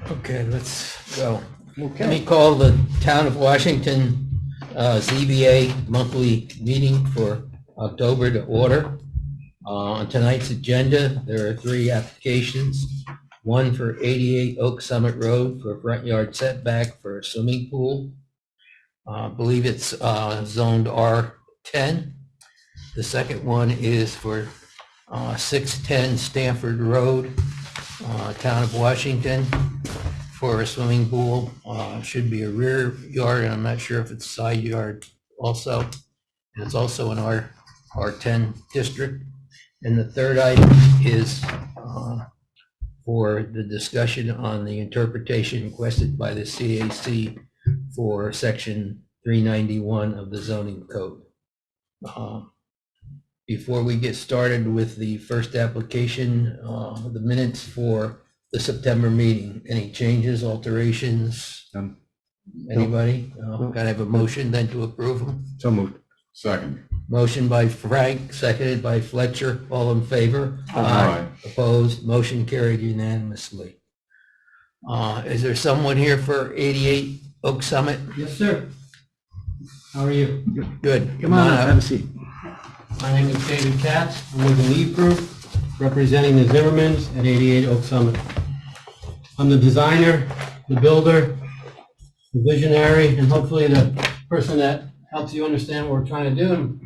Okay, let's go. Let Okay. me call the Town of Washington ZBA monthly meeting for October to order. On tonight's agenda, there are 3 applications. One for 88 Oak Summit Road for front yard setback for a swimming pool. I believe it's zoned R10. The second one is for 610 Stanford Road, Town of Washington, for a swimming pool. Should be a rear yard, and I'm not sure if it's side yard also. And it's also an R10 district. And the third item is for the discussion on the interpretation requested by the CAC for section 391 of the zoning code. Before we get started with the first application, the minutes for the September meeting, any changes, alterations? Anybody? Can I have a motion then to approve them? So moved. Second. Motion by Frank, seconded by Fletcher. All in favor? Aye. Opposed? Motion carried unanimously. Is there someone here for 88 Oak Summit? Yes, sir. How are you? Good. Come on up, have a seat. My name is David Katz. I'm with the Lee Group, representing the Zimmermans at 88 Oak Summit. I'm the designer, the builder, the visionary, and hopefully the person that helps you understand what we're trying to do and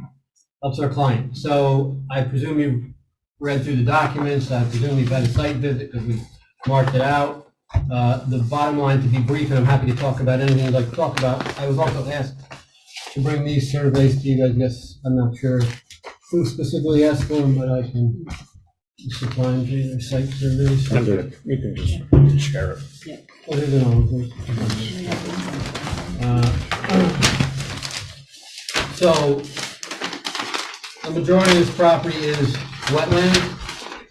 helps our client. So I presume you've read through the documents. I presume you've had a site visit because we marked it out. The bottom line, to be brief, and I'm happy to talk about anything you'd like to talk about, I was also asked to bring these surveys to you guys. I guess I'm not sure who specifically asked for them, but I can supply them to you, site surveys. You can just share it. Oh, there's an old one. So, the majority of this property is wetland,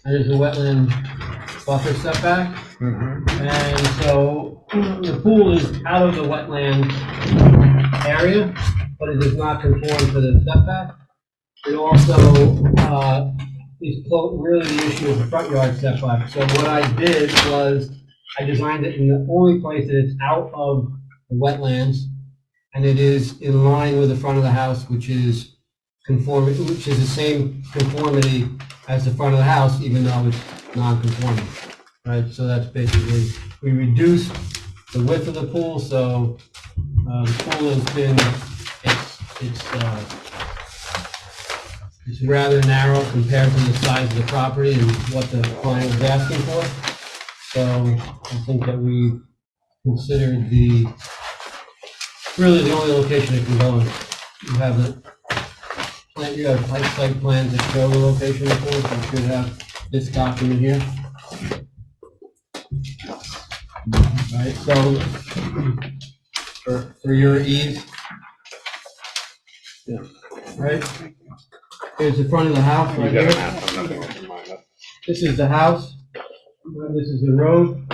and there's a wetland buffer setback. And so, the pool is out of the wetland area, but it does not conform to the setback. It also is really the issue of the front yard setback. So what I did was I designed it in the only place that it's out of the wetlands, and it is in line with the front of the house, which is the same conformity as the front of the house, even though it's non-conforming. Right. So that's basically, we reduced the width of the pool, so the pool has been it's rather narrow compared to the size of the property and what the client was asking for. So I think that we considered really the only location it can go in. You have site plans that show the location of the pool, so you should have this document here. All right, so for your ease, right? Here's the front of the house right here. This is the house. This is the road.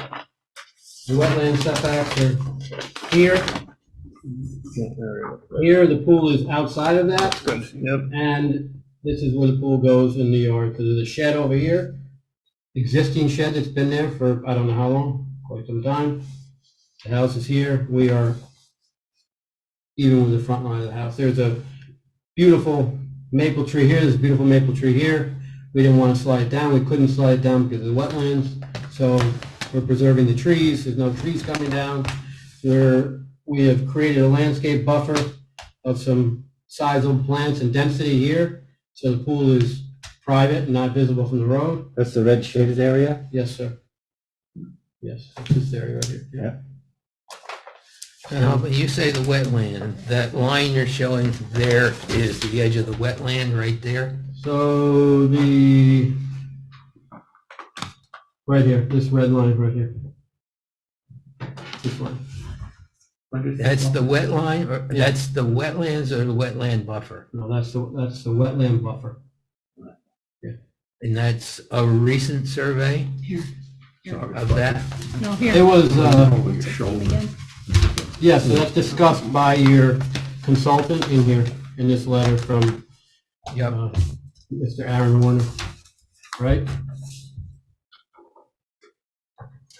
The wetland setbacks are here. Here, the pool is outside of that. Yep. And this is where the pool goes in the yard. So there's a shed over here, existing shed that's been there for I don't know how long, quite some time. The house is here. We are even with the front line of the house. There's a beautiful maple tree here, there's a beautiful maple tree here. We didn't want to slide it down, we couldn't slide it down because of the wetlands, so we're preserving the trees, there's no trees coming down. We have created a landscape buffer of some sizable plants and density here, so the pool is private and not visible from the road. That's the red shaded area? Yes, sir. Yes, it's this area right here. Yeah. But you say the wetland, that line you're showing there is the edge of the wetland right there? So right here, this red line right here. This line. That's the wet line, or that's the wetlands or the wetland buffer? No, that's the wetland buffer. And that's a recent survey of that? No, here. It was, Again. yeah, so that's discussed by your consultant in here, in this letter from Yep. Mr. Aaron Warner, right?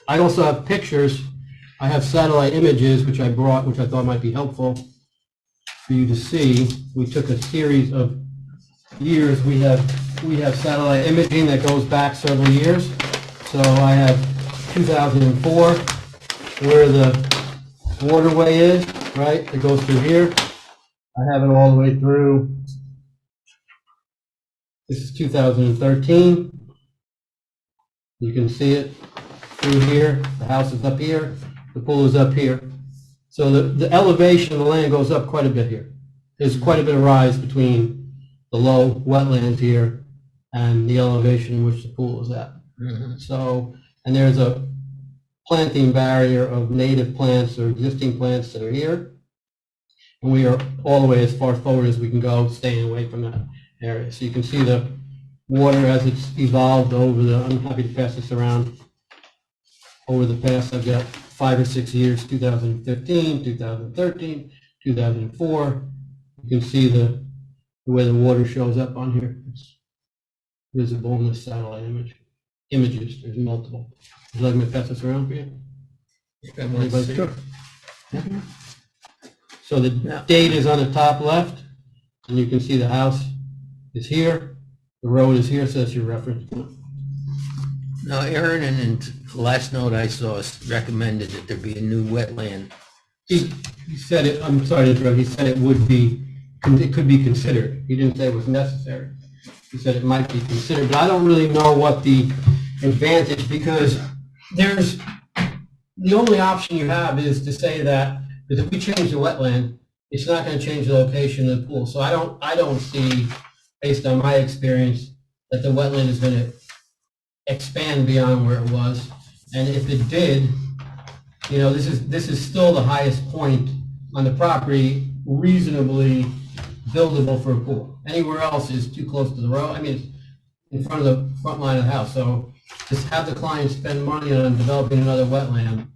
I also have pictures. I have satellite images, which I brought, which I thought might be helpful for you to see. We took a series of years. We have satellite imaging that goes back several years. So I have 2004, where the waterway is, right? It goes through here. I have it all the way through. This is 2013. You can see it through here. The house is up here. The pool is up here. So the elevation of the land goes up quite a bit here. There's quite a bit of rise between the low wetlands here and the elevation in which the pool is at. So, and there's a planting barrier of native plants or existing plants that are here. And we are all the way as far forward as we can go, staying away from that area. So you can see the water as it's evolved over I'm happy to pass this around. Over the past, I've got 5 or 6 years, 2015, 2013, 2004. You can see the way the water shows up on here. It's visible in the satellite images. There's multiple. Would you like me to pass this around for you? Anybody? Sure. Yeah. So the date is on the top left, and you can see the house is here. The road is here, so that's your reference point. Now, Aaron, and the last note I saw recommended that there be a new wetland. He said it, I'm sorry to interrupt, he said it would be, it could be considered. He didn't say it was necessary. He said it might be considered, but I don't really know what the advantage, because the only option you have is to say that if we change the wetland, it's not going to change the location of the pool. So I don't see, based on my experience, that the wetland is going to expand beyond where it was. And if it did, you know, this is still the highest point on the property, reasonably buildable for a pool. Anywhere else is too close to the road. I mean, it's in front of the front line of the house. So just have the client spend money on developing another wetland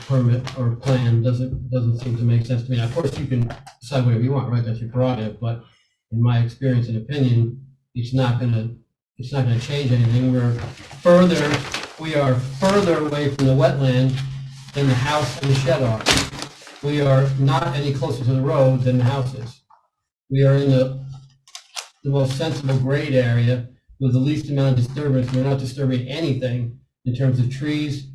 permit or plan doesn't seem to make sense to me. Now, of course, you can decide whatever you want, right? That's your prerogative. But in my experience and opinion, it's not going to change anything. We are further away from the wetland than the house and the shed are. We are not any closer to the road than the house is. We are in the most sensible grade area with the least amount of disturbance. We're not disturbing anything in terms of trees,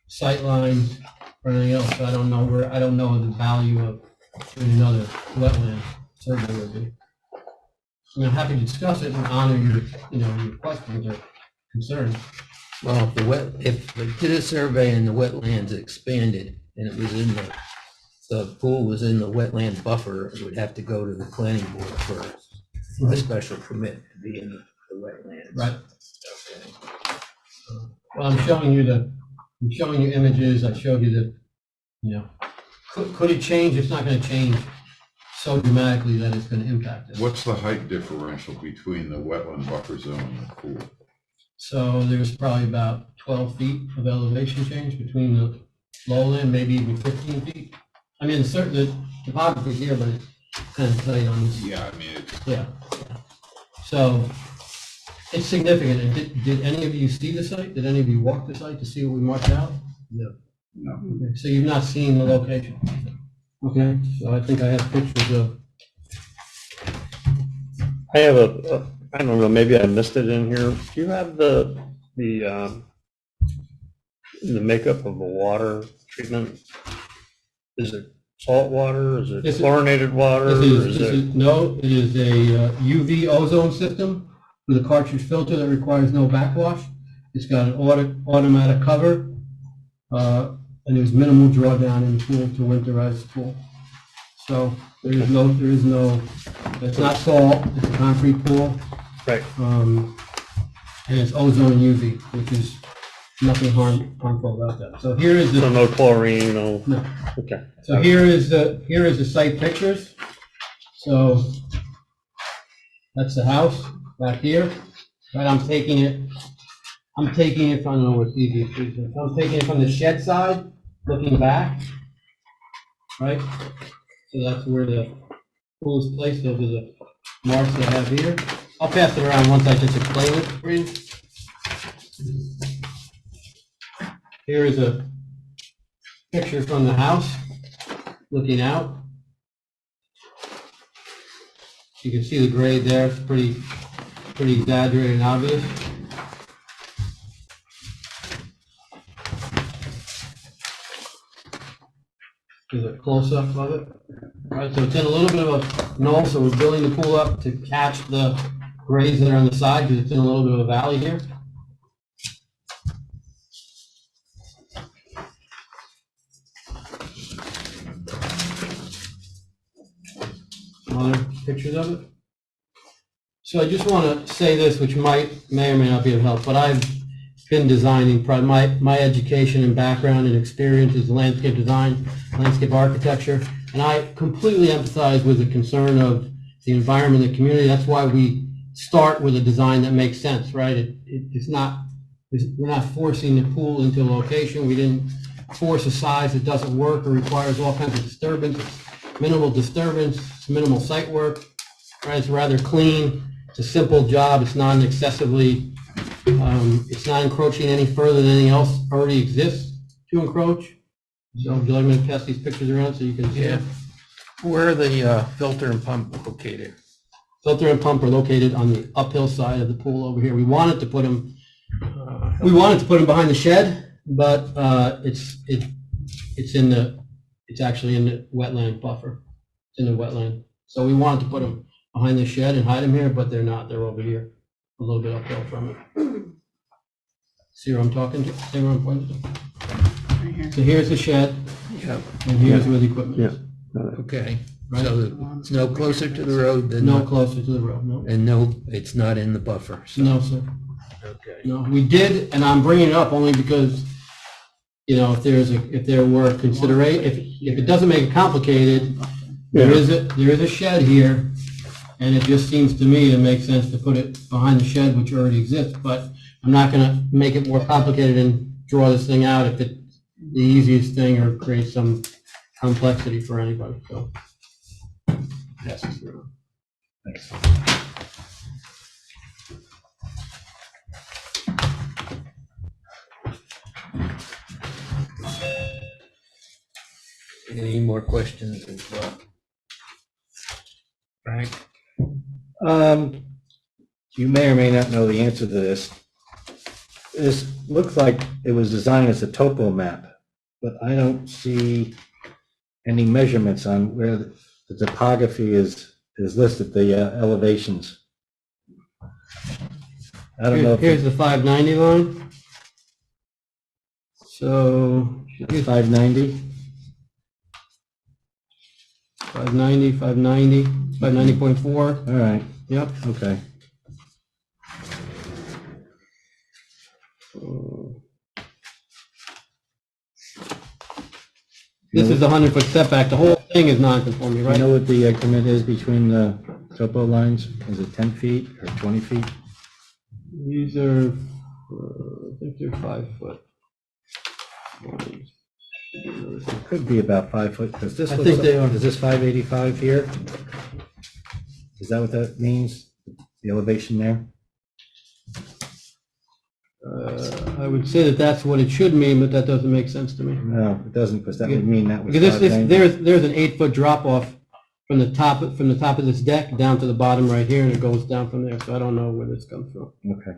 sight lines, or anything else. So I don't know the value of doing another wetland survey would be. I mean, I'm happy to discuss it and honor your questions or concerns. Well, if we did a survey and the wetlands expanded and it was in the pool was in the wetland buffer, it would have to go to the planning board for a special permit to be in the wetlands. Right. Well, I'm showing you images. I showed you could it change? It's not going to change so dramatically that it's going to impact it. What's the height differential between the wetland buffer zone and the pool? So there's probably about 12 feet of elevation change between the lowland, maybe even 15 feet. I mean, the topography here, but it's kind of tight on this. Yeah, I mean, Yeah. So it's significant. And did any of you see the site? Did any of you walk the site to see what we marked out? No. no. Okay. So you've not seen the location? Okay. So I think I have pictures of. I have I don't know, maybe I missed it in here. Do you have the makeup of the water treatment? Is it salt water? Is it chlorinated water? No, it is a UV ozone system with a cartridge filter that requires no backwash. It's got an automatic cover, and there's minimal drawdown in the pool to winterize the pool. So there is no, it's not salt, it's a concrete pool. Right. And it's ozone and UV, which is nothing harmful about that. So here is the. So no chlorine, no. No. Okay. So here is the site pictures. So that's the house back here. Right, I'm taking it from, I don't know what's easiest. I'm taking it from the shed side, looking back. Right? So that's where the pool is placed. Those are the marks that I have here. I'll pass it around once I just explain it for you. Here is a picture from the house, looking out. You can see the grade there, it's pretty exaggerated and obvious. Here's a close-up of it. All right, so it's in a little bit of a knoll, so we're building the pool up to catch the grades that are on the side, because it's in a little bit of a valley here. Some other pictures of it. So I just want to say this, which may or may not be of help, but I've been designing, my education and background and experience is landscape design, landscape architecture, and I completely empathize with the concern of the environment and the community. That's why we start with a design that makes sense, right? We're not forcing the pool into a location. We didn't force a size that doesn't work or requires all kinds of disturbance. It's minimal disturbance, it's minimal site work, right? It's rather clean. It's a simple job. It's not excessively, it's not encroaching any further than anything else already exists to encroach. So would you like me to pass these pictures around so you can see Yeah. them? Where are the filter and pump located? Filter and pump are located on the uphill side of the pool over here. We wanted to put them behind the shed, but it's actually in the wetland buffer. It's in the wetland. So we wanted to put them behind the shed and hide them here, but they're not. They're over here, a little bit uphill from it. See where I'm talking to? See where I'm pointing to? So here's the shed, Yep. and here's where the equipment is. Okay, Right. so it's no closer to the road than, No closer to the road, no. and no, it's not in the buffer, so. No, sir. Okay. No, we did, and I'm bringing it up only because, if there were if it doesn't make it complicated, there is a shed here, and it just seems to me to make sense to put it behind the shed, which already exists, but I'm not gonna make it more complicated and draw this thing out if it's the easiest thing or create some complexity for anybody, so. Pass this around. Thanks. Any more questions as well? Frank? You may or may not know the answer to this. This looks like it was designed as a topo map, but I don't see any measurements on where the topography is listed, the elevations. I don't know if Here's the 590 line. So, it's 590. 590, 590, 590.4, All right, yep. okay. This is the 100-foot setback, the whole thing is non-conforming, You right? know what the increment is between the topo lines? Is it 10 feet or 20 feet? These are, I think they're 5 foot. It could be about 5 foot, because this I looks think they like- are. Is this 585 here? Is that what that means? The elevation there? I would say that that's what it should mean, but that doesn't make sense to me. No, it doesn't, because that would mean that was Because 590. there's an 8-foot drop off from the top of this deck down to the bottom right here, and it goes down from there, so I don't know where this comes from. Okay.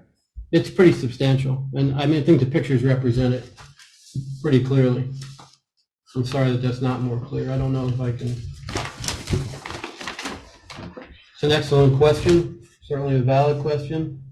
It's pretty substantial, and I mean, I think the pictures represent it pretty clearly. I'm sorry that that's not more clear. I don't know if I can. It's an excellent question, certainly a valid question.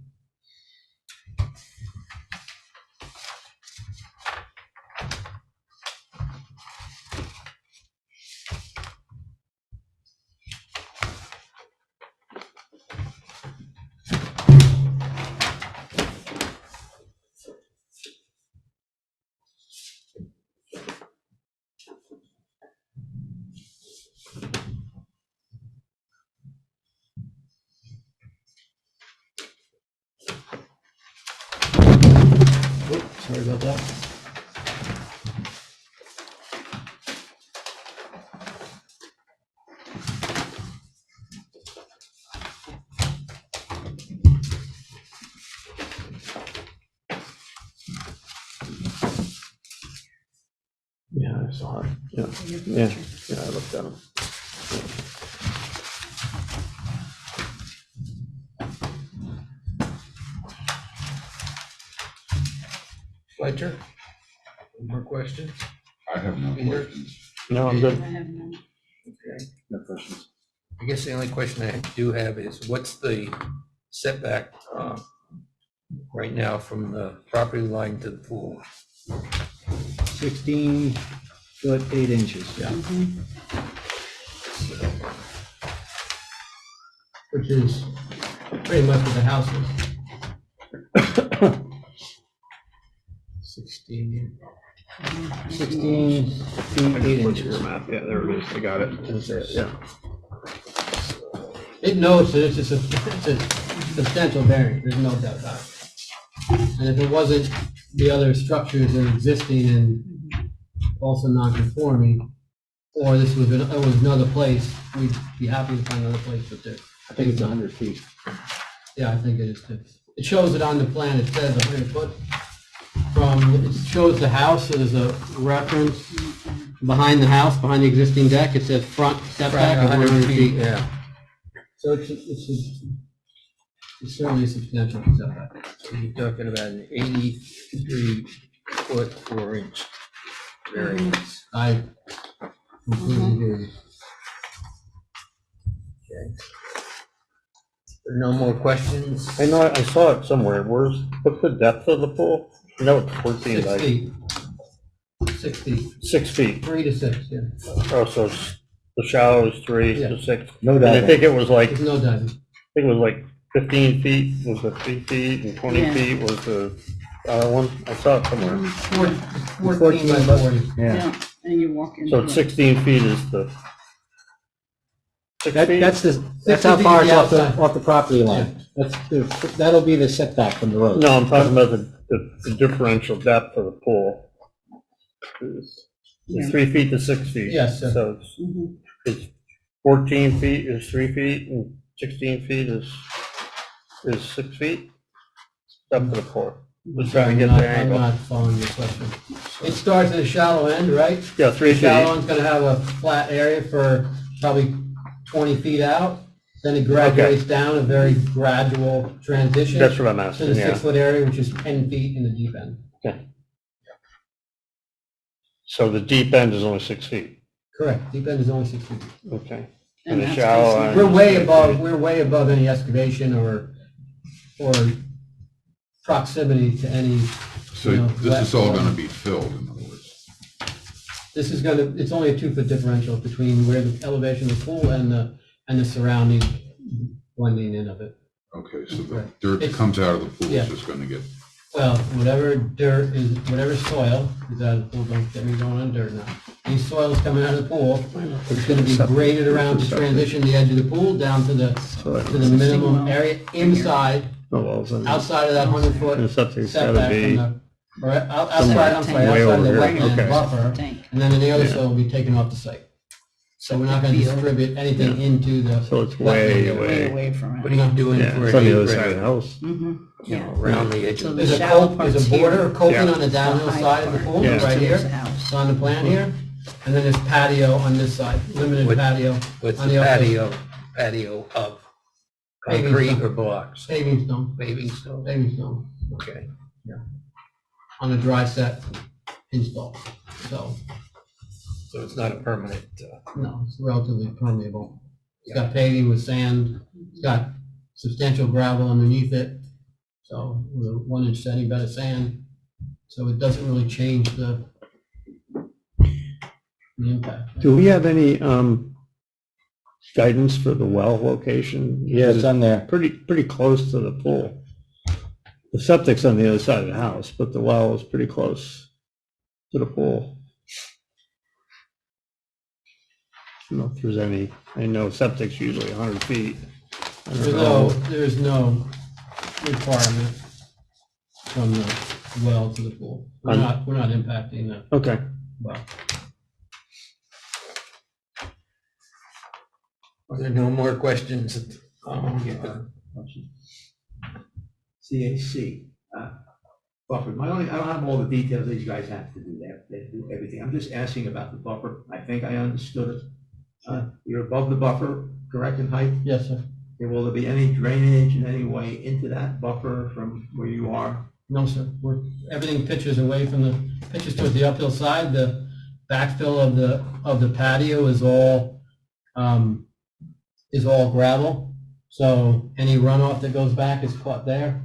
Oops, sorry about that. Yeah, I saw it. Yeah, yeah, yeah, I looked at them. Fletcher? Any more questions? I have no Peter? questions. No, I'm good. Okay. No questions. I guess the only question I do have is what's the setback right now from the property line to the pool? 16 foot 8 inches. Yeah. Which is pretty much what the house is. 16. 16 feet 8 inches. Map, yeah, there it is, I got it. That's it, yeah. It knows that it's a substantial variance, there's no doubt about it. And if it wasn't the other structures that are existing and also non-conforming, or this was, it was another place, we'd be happy to find another place, but there, I think it's 100 feet. yeah, I think it is too. It shows it on the plan, it says 100 foot from, it shows the house, so there's a reference behind the house, behind the existing deck, it says front setback of 100 feet. Yeah. So it's certainly a substantial setback. So you're talking about an 83-foot 4-inch variance. I completely agree. Okay. There are no more questions? I know, I saw it somewhere. What's the depth of the pool? No, it's 14 6 by feet. 6 feet, 6 feet. 3 to 6, yeah. Oh, so it's, the shallow is 3 Yeah. to 6. No And I doubt. think it was like, There's no diving. I think it was like 15 feet was the 3 feet and 20 Yeah. feet was the other one. I saw it somewhere. 14 by 40. Yeah. Yeah, and you walk into So it's it. 16 feet is the 6 feet? That's how far it's off outside. off the property line. That'll be the setback from the road. No, I'm talking about the differential depth of the pool. It's Yeah. 3 feet to 6 feet. Yes, sir. So Mhm. it's 14 feet is 3 feet and 16 feet is 6 feet? Up to the pool. Just trying to get the I'm angle. not following your question. It starts at the shallow end, right? Yeah, 3 The shallow feet. end's gonna have a flat area for probably 20 feet out. Then it graduates down, a very gradual transition. That's what I'm To asking, the yeah. 6 foot area, which is 10 feet in the deep end. So the deep end is only 6 feet. Correct, deep end is only 6 feet. Okay. And And the that's shallow facing- end. We're way above any excavation or proximity to any, So You know, this is all wet- gonna be filled, in other words. this is gonna, it's only a 2 foot differential between where the elevation of the pool and the surrounding blending in of it. Okay, so the Right. dirt that It's- comes out of the pool yeah. is just gonna get, Well, whatever dirt is, whatever soil is out of the pool, don't get me going on dirt now. Any soil's coming out of the pool, it's gonna be graded around to transition the edge of the pool down to the minimum area inside, Oh, well, so outside of that 100-foot the septic's gotta setback from be, the, or outside, I'm sorry, Way outside of the over here, wetland okay. buffer, Tank. and then the other Yeah. soil will be taken off the site. So we're not gonna distribute anything into the. so it's way, wetland. Way way, away from What it. are you doing yeah, for it's on the any, other side of the house. Mm-hmm, you yeah. know, around the edge So of the the... There's a shallow coat, there's part's a border here. of coping Yeah. on the downhill high side of the part. pool, Yeah. right Towards here. the house. It's on the plan here, and then there's patio on this side, limited What- patio, What's on the the other- patio of Paving concrete stone. or blocks? paving stone, Paving stone? paving stone, Okay. on a dry set install. So, So it's not a permanent, no, it's relatively permeable. It's got paving with sand, it's got substantial gravel underneath it, so with a 1-inch setting bed of sand. So it doesn't really change the impact. Do we have any, guidance for the well location? Yeah, it's on there. Pretty close to the pool. The septic's on the other side of the house, but the well is pretty close to the pool. I don't know if there's any, I know septic's usually 100 feet. I don't know. There's no requirement from the well to the pool. We're not impacting the Okay, well. are there no more questions? CAC. buffer. I don't have all the details, these guys have to do that, they do everything. I'm just asking about the buffer. I think I understood it. You're above the buffer, correct, in height? Yes, sir. Will there be any drainage in any way into that buffer from where you are? No, sir. Everything pitches away from pitches towards the uphill side. The backfill of the patio is all gravel. So any runoff that goes back is caught there.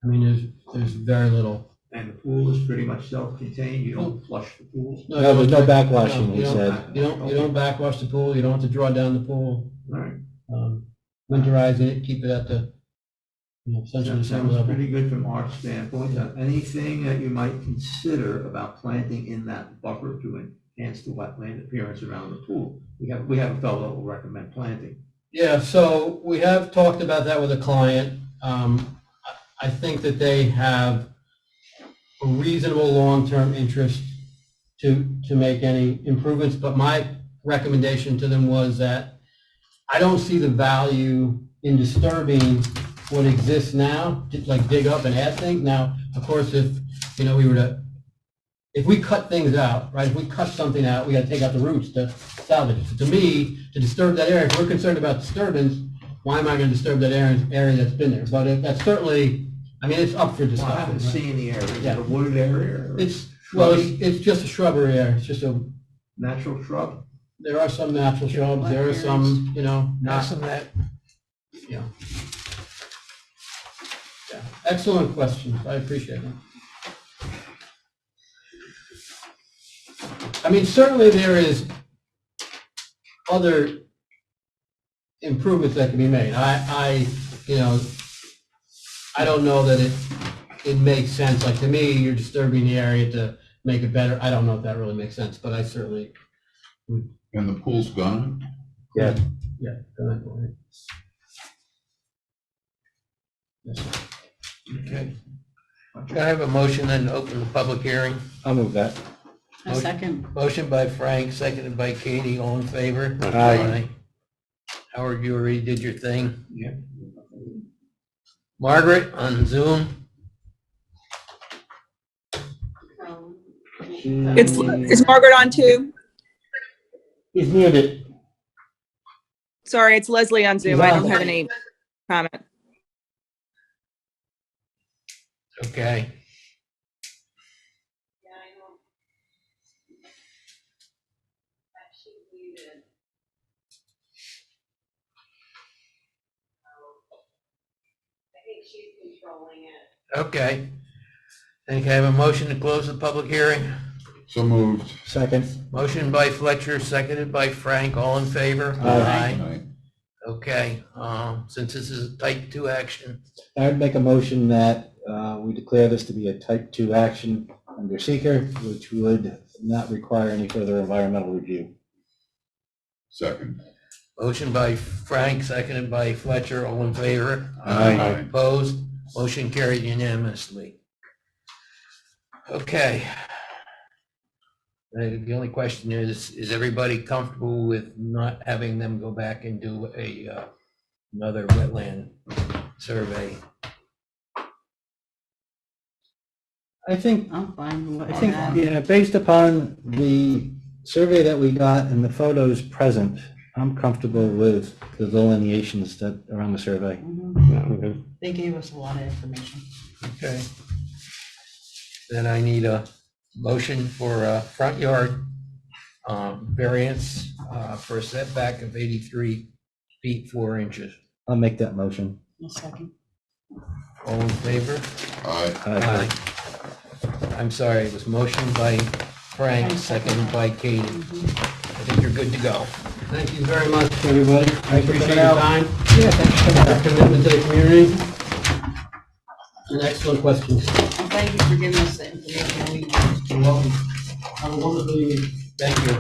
I mean, there's very little. And the pool is pretty much self-contained, you don't flush the pool? No, there's no backwashing, he you don't- said. You don't backwash the pool. You don't have to draw down the pool. All right. Winterize it, keep it at the, essentially the That same sounds level. pretty good from our standpoint. Anything that you might consider about planting in that buffer to enhance the wetland appearance around the pool? We have a fellow that will recommend planting. Yeah, so we have talked about that with a client. I think that they have a reasonable long-term interest to make any improvements, but my recommendation to them was that I don't see the value in disturbing what exists now, like dig up and add things. Now, of course, if we cut things out, right, if we cut something out, we gotta take out the roots to salvage it. So to me, to disturb that area, if we're concerned about disturbance, why am I gonna disturb that area that's been there? But that's certainly, I mean, it's up for Well, I discussion. haven't right? seen the area. Is Yeah. it a wooded area? Or It's just a shrubbery area. It's just natural shrub? there are some natural shrubs, there are some, not. Some that, Yeah. Excellent questions. I appreciate them. I mean, certainly there is other improvements that can be made. I don't know that it makes sense. Like, to me, you're disturbing the area to make it better. I don't know if that really makes sense, but I certainly would. And the pool's gone? Yeah, Yeah, go ahead. Yes, sir. okay. Can I have a motion then to open the public hearing? I'll move that. A second. Motion by Frank, seconded by Katie, all in favor? Aye. Howard, you already did your thing. Yeah. Margaret, on Zoom? Is Margaret on too? He's muted. Sorry, it's Leslie on Zoom. I don't have any comment. Okay. Okay. Then can I have a motion to close the public hearing? So moved. Second. Motion by Fletcher, seconded by Frank, all in favor? Aye. Aye. Okay, since this is a type 2 action, I would make a motion that we declare this to be a type 2 action under seeker, which would not require any further environmental review. Second. motion by Frank, seconded by Fletcher, all in favor? Aye. Opposed? Motion carried unanimously. Okay. The only question is everybody comfortable with not having them go back and do another wetland survey? I think, I'm fine with I think, that. yeah, based upon the survey that we got and the photos present, I'm comfortable with the delineations that are on the survey. Mhm. They gave us a lot of information. Okay. Then I need a motion for a front yard variance for a setback of 83 feet 4 inches. I'll make that motion. A second. All in favor? Aye. Aye. I'm sorry, it was motion by Frank, seconded by Katie. I think you're good to go. Thank you very much, everybody. I Thanks for appreciate coming your out. time, Yeah, thanks for coming your out. commitment to the community. And excellent questions. And thank you for giving us the information we need. You're welcome. Have a wonderful evening. Thank you.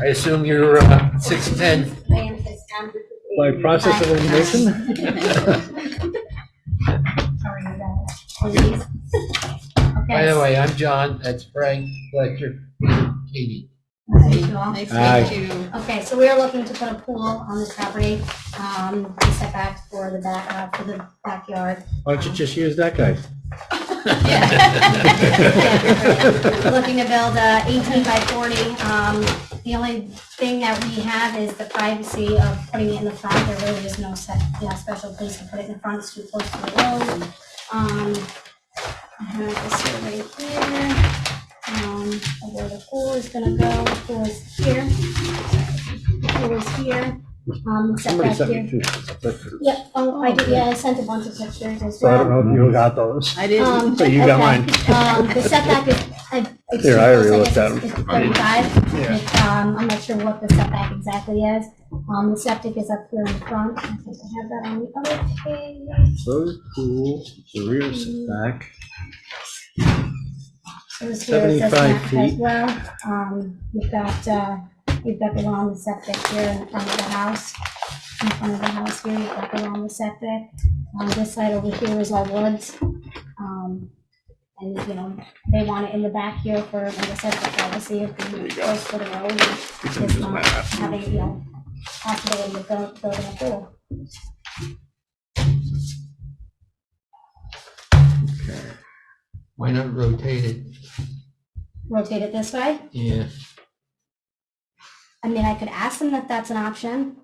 I assume you're 6'10". By process of elimination? By the way, I'm John, that's Frank, Fletcher, Katie. Hi, Joel. Nice Aye. to meet you. Okay, so we're looking to put a pool on this property, the setbacks for the backyard. Why don't you just use that guy? We're looking to build a 18 by 40. The only thing that we have is the privacy of putting it in the front. There really is no special place to put it in the front. It's too close to the road. I have this here right here. Of where the pool is gonna go. The pool is here. The pool is here. Somebody Setback sent here. me two pictures. Yep, I did, I sent a bunch of pictures as So I well. don't know if you got those. I didn't. So you got Okay. mine. The setback is, it's Here, too I already close, looked at guess them. it's 35. Yeah. I'm not sure what the setback exactly is. The septic is up here in the front. I think I have that on the other page. Proposed pool, the rear setback, So this here is this 75 map as feet. well. You've got the lawn, the septic here in front of the house. In front of the house here, you've got the lawn, the septic. This side over here is all woods. And, you know, they want it in the back here for, like I said, for privacy, if they're close to the road. And just not having, you know, possibility of building a pool. Why not rotate it? Rotate it this way. Yeah, I mean, I could ask them if that's an option.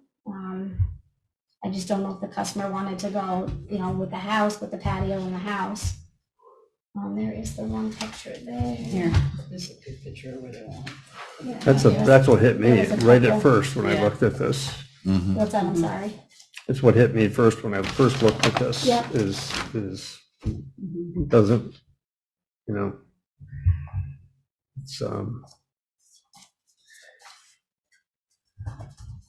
I just don't know if the customer wanted to go, you know, with the house, with the patio in the house. There is the one picture there. Here, this is a good picture of where they want. Yeah, That's what hit me There was a right couple. at first when I Yeah. looked at this. What's that, I'm sorry. It's what hit me first when I first looked at this. Yep. Is doesn't, you know, it's,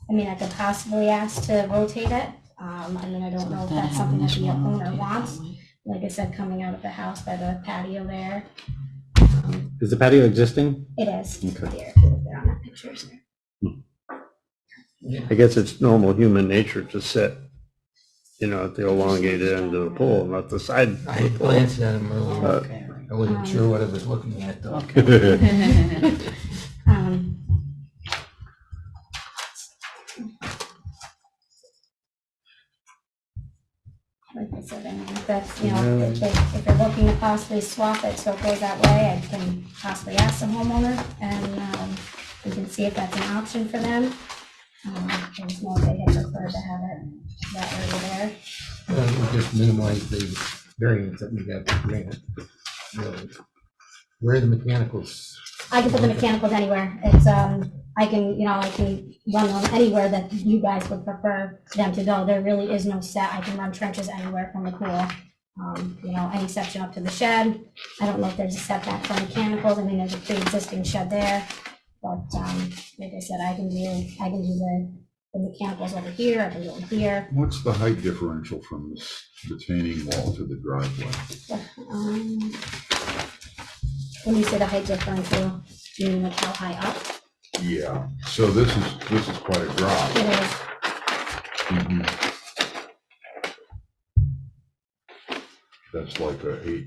I mean, I could possibly ask to rotate it. I mean, I don't know if that's something that the owner wants. Like I said, coming out of the house by the patio there. Is the patio existing? It is. Okay. There, if you look there on that picture. I guess it's normal human nature to sit, you know, at the elongated end of the pool, not the side. I had glanced at them earlier. Okay. I wasn't sure what I was looking at though. Um, Like I said, I mean, if that's, you know, if they're looking to possibly swap it so it goes that way, I can possibly ask the homeowner and, we can see if that's an option for them. I just know they had preferred to have it that way there. We'll just minimize the variance that we got to grant. Really. Where are the mechanicals? I can put the mechanicals anywhere. It's, I can, you know, I can run them anywhere that you guys would prefer them to go. There really is no set. I can run trenches anywhere from the pool. You know, any section up to the shed. I don't know if there's a setback for mechanicals. I mean, there's a pre-existing shed there. But, like I said, I can do the mechanicals over here. I can do them here. What's the height differential from this retaining wall to the driveway? When you say the height differential, you mean like how high up? Yeah, so this is quite a drop. It is. Mhm. That's like a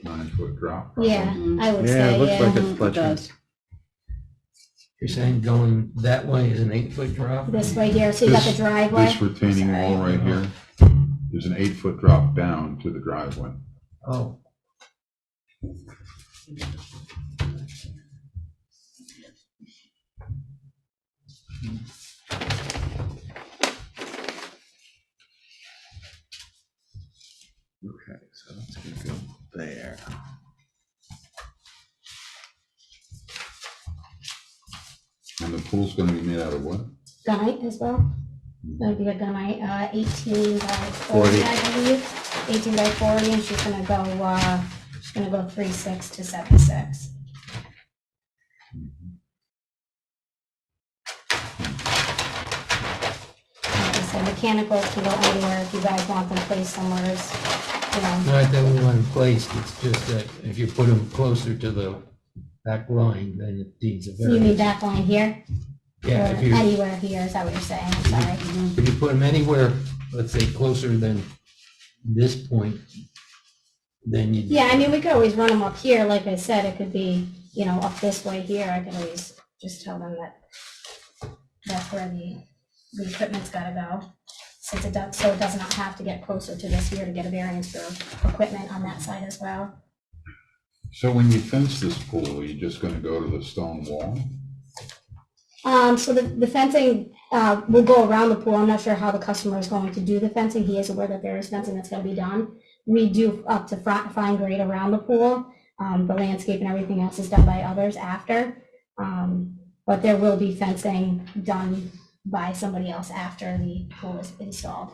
9 foot drop. or Yeah, something. I would Yeah, say, it looks like yeah. it's It fletching. does. You're saying going that way is an 8-foot drop? This way here, so you got the driveway. This retaining wall right here, there's an 8 foot drop down to the driveway. Oh. Okay, so that's gonna go there. And the pool's gonna be made out of what? Gunite as well. That'd be a gunite, 18 by 40, I believe. 18 by 40, and she's gonna go 3.6 to 7.6. Like I said, mechanicals can go anywhere if you guys want them placed somewhere, you know. Not that we want them placed, it's just that if you put them closer to the back line, then it needs a You mean variance. back line here? Yeah, Or if you, anywhere here, is that what you're saying? I'm sorry. if you put them anywhere, let's say closer than this point, then you. Yeah, I mean, we could always run them up here, like I said, it could be, you know, up this way here, I could always just tell them that that's where the equipment's gotta go. Since it does, so it does not have to get closer to this here to get a variance for equipment on that side as well. So when you fence this pool, are you just gonna go to the stone wall? So the fencing, will go around the pool. I'm not sure how the customer is going to do the fencing. He is aware that there is fencing that's gonna be done. We do up to fine grade around the pool. The landscape and everything else is done by others after. But there will be fencing done by somebody else after the pool is installed.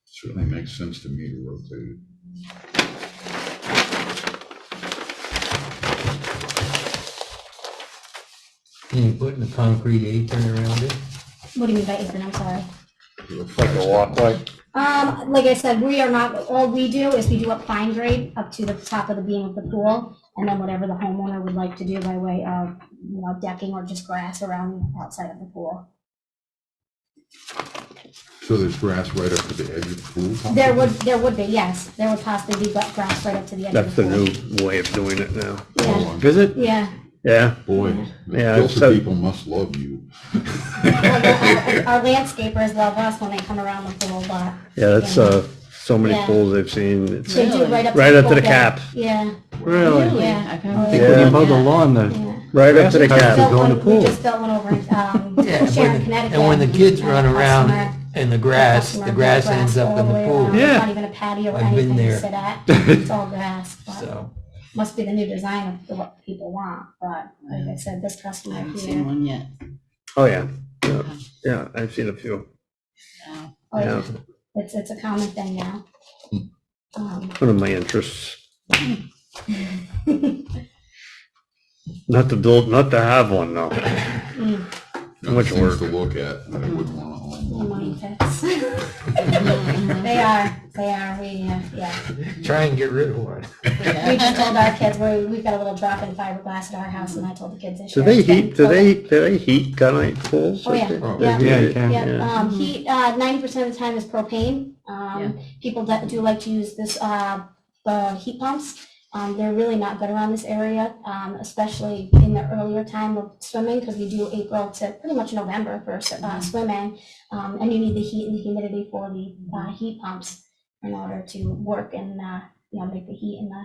Certainly makes sense to me to rotate it. Can you put in a concrete apron around it? What do you mean by apron? I'm sorry. Like a walkway? Like I said, we are not, all we do is we do a fine grade up to the top of the beam of the pool, and then whatever the homeowner would like to do by way of, decking or just grass around the outside of the pool. So there's grass right up to the edge of the pool? There would be, yes. There would possibly be grass right up to the edge of That's the the pool. new way of doing it now. Yeah, Is it? yeah. Yeah, Boy, the Yeah, Filter so- people must love you. Well, our landscapers love us when they come around the pool, but yeah, that's, so many Yeah. pools I've seen. It's they do right up to right the up to the pool cap. Yeah, Really? yeah. I've Oh, heard. I think when you mow the lawn, the yeah. Right up to the Grass cap. cutters go in the We pool. just built one over in Yeah, Sharon, Connecticut. and when the kids run And the around customer- in the grass, customer the grass built ends up all in the way pool. around. Yeah. It's not even a patio or I've been anything to there. sit at. It's all grass, but So, must be the new design of what people want. But like I said, this I customer haven't seen here, one yet. Oh, yeah. Yeah, I've seen a few. No. oh, yeah, Yeah. it's a common thing now. One of my interests. Not to build, not to have one, though. How much Things work. to look at, that I wouldn't want to own. Money pits. They are, yeah. try and get rid of one. We just told our kids, we've got a little drop-in fiberglass at our house, and I told the kids this Do year. they it's getting heat, do they heat gunite pools? Oh, yeah. Oh, Yeah. Yeah, you can. Yeah, heat, 90% of the time is propane. People that do like to use this, the heat pumps. They're really not good around this area, especially in the earlier time of swimming, because we do April to pretty much November for swimming. And you need the heat and the humidity for the heat pumps in order to work and, make the heat in the.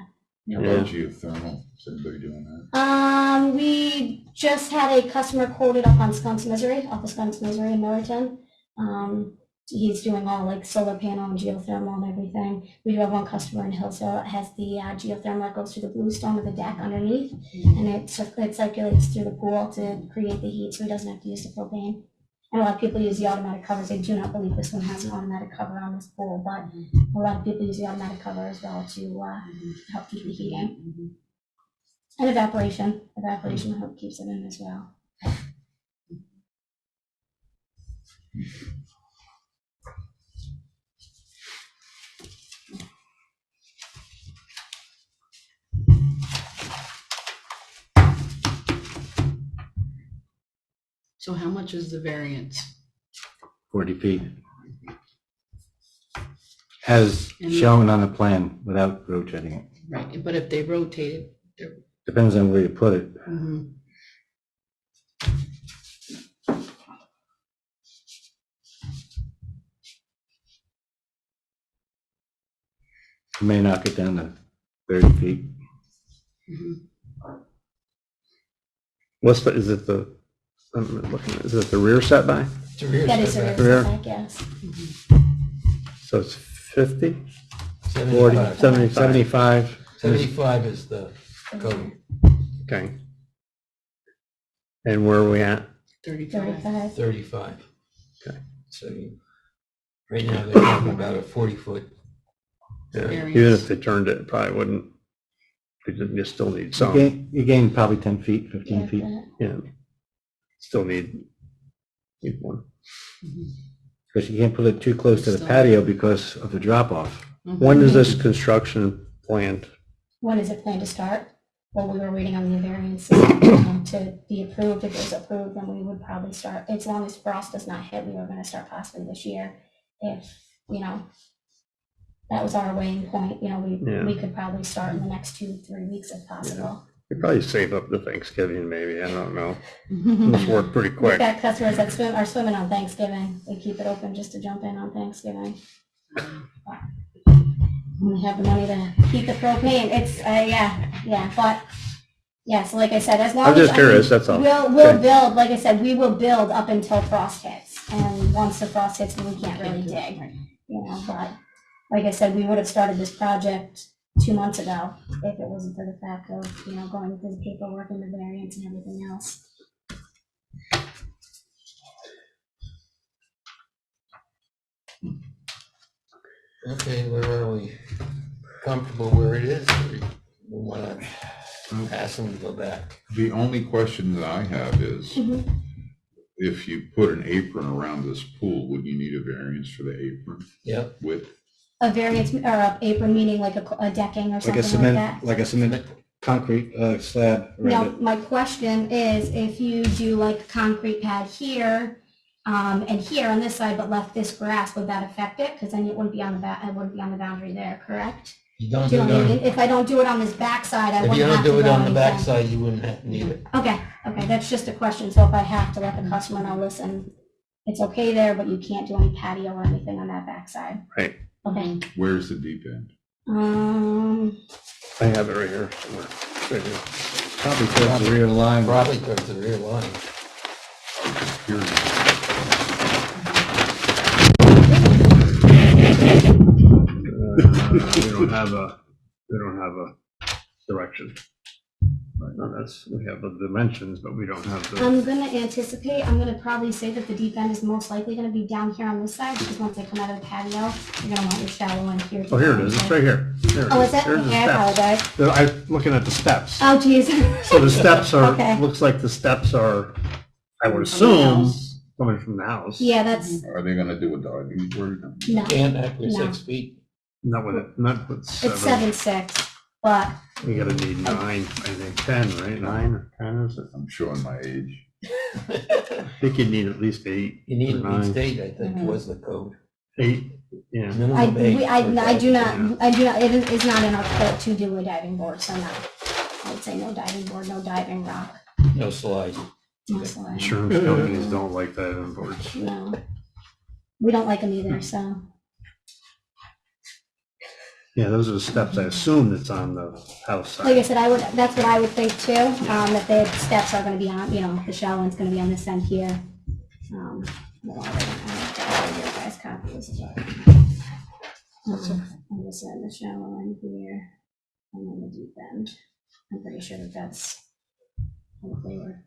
How about geothermal? Is anybody doing that? We just had a customer quoted up on Skunks, Missouri, off of Skunks, Missouri in Millerton. He's doing all like solar panel and geothermal and everything. We do have one customer in Hillsdale that has the geothermal that goes through the bluestone with the deck underneath, and it circulates through the pool to create the heat, so he doesn't have to use the propane. And a lot of people use the automatic covers. I do not believe this one has an automatic cover on this pool, but a lot of people use the automatic cover as well to help keep the heat in. And evaporation help keeps it in as well. So how much is the variance? 40 feet. As shown on the plan without rotating it. Right, but if they rotate it, they're. Depends on where you put it. Mhm. You may knock it down to 30 feet. What's the, is it the, I'm looking, is it the rear setback? It's a rear That is a setback. Rear. setback, yes. So it's 50, 40, 75. 75? 75. 75 is the code. Okay. And where are we at? 35. 35. 35. Okay. So right now they're talking about a 40-foot. Yeah, Variance. even if they turned it, it probably wouldn't, you still need You some, gain probably 10 feet, 15 feet. yeah. Still need one. Because you can't put it too close to the patio because of the drop off. When is this construction planned? When is it planned to start? Well, we were waiting on the variance to be approved. If it was approved, then we would probably start, as long as frost does not hit, we were gonna start possibly this year. If, that was our weighing point, Yeah. we could probably start in the next 2-3 weeks if possible. They probably save up to Thanksgiving, maybe, I don't know. Must work pretty We've quick. got customers that are swimming on Thanksgiving. They keep it open just to jump in on Thanksgiving. When they have the money to keep the propane, it's, but, yeah, so like I said, as long I'm as. just I mean, curious, that's all. We'll build, like I said, we will build up until frost hits. And once the frost hits, then we can't really dig, but like I said, we would have started this project 2 months ago if it wasn't for the fact of, going through the paperwork and the variance and everything else. Okay, where are we? Comfortable where it is? Or we want to pass them and go back? The only question that I have is, if you put an apron around this pool, would you need a variance for the apron Yep. width? A variance or a apron, meaning like a decking or Like something a like cement, that? like a cement concrete slab Now, around it. my question is, if you do like a concrete pad here, and here on this side, but left this grass, would that affect it? Because then it wouldn't be on it wouldn't be on the boundary there, correct? You don't Do do you it know what I on, mean? If I don't do it on this backside, I if you wouldn't don't have to do it go on the anything. backside, you wouldn't have, need it. Okay, that's just a question. So if I have to let the customer know, listen, it's okay there, but you can't do any patio or anything on that backside. Right. Okay. Where's the deep end? I have it right here somewhere. Right here. Probably towards the rear line. Probably towards the rear line. Here's, We don't have a direction. No, we have the dimensions, but we don't have I'm gonna probably say that the deep end is most likely gonna be down here on this side, because once they come out of the patio, you're gonna want your shallow end here. Oh, here it is, it's right here. There Oh, is it? There's the Okay, I steps. apologize. I'm looking at the steps. Oh, geez. So the steps are, Okay. looks like the steps are, I would assume, coming from the house. Yeah, that's, are they gonna do a diving board? no, Can't after No. 6 feet. Not with it's 7. 7'6", but We gotta need 9, I think 10, right? 9 or 10 is it? I'm showing my age. I think you'd need at least 8. You need or at least 9. 8, I think, was the code. 8, yeah. Minimum 8. I do not, it is not in our code to do a diving board, so no. I would say no diving board, no diving rock, No slide. no slide. Insurance companies don't like diving boards. No. We don't like them either, so. Yeah, those are the steps. I assume it's on the house Like I side. said, that's what I would think too, that the steps are gonna be on, the shallow end's gonna be on this end here. I don't know, I have your guys' copies, but. On this end, the shallow end here, and then the deep end. I'm pretty sure that's what they were.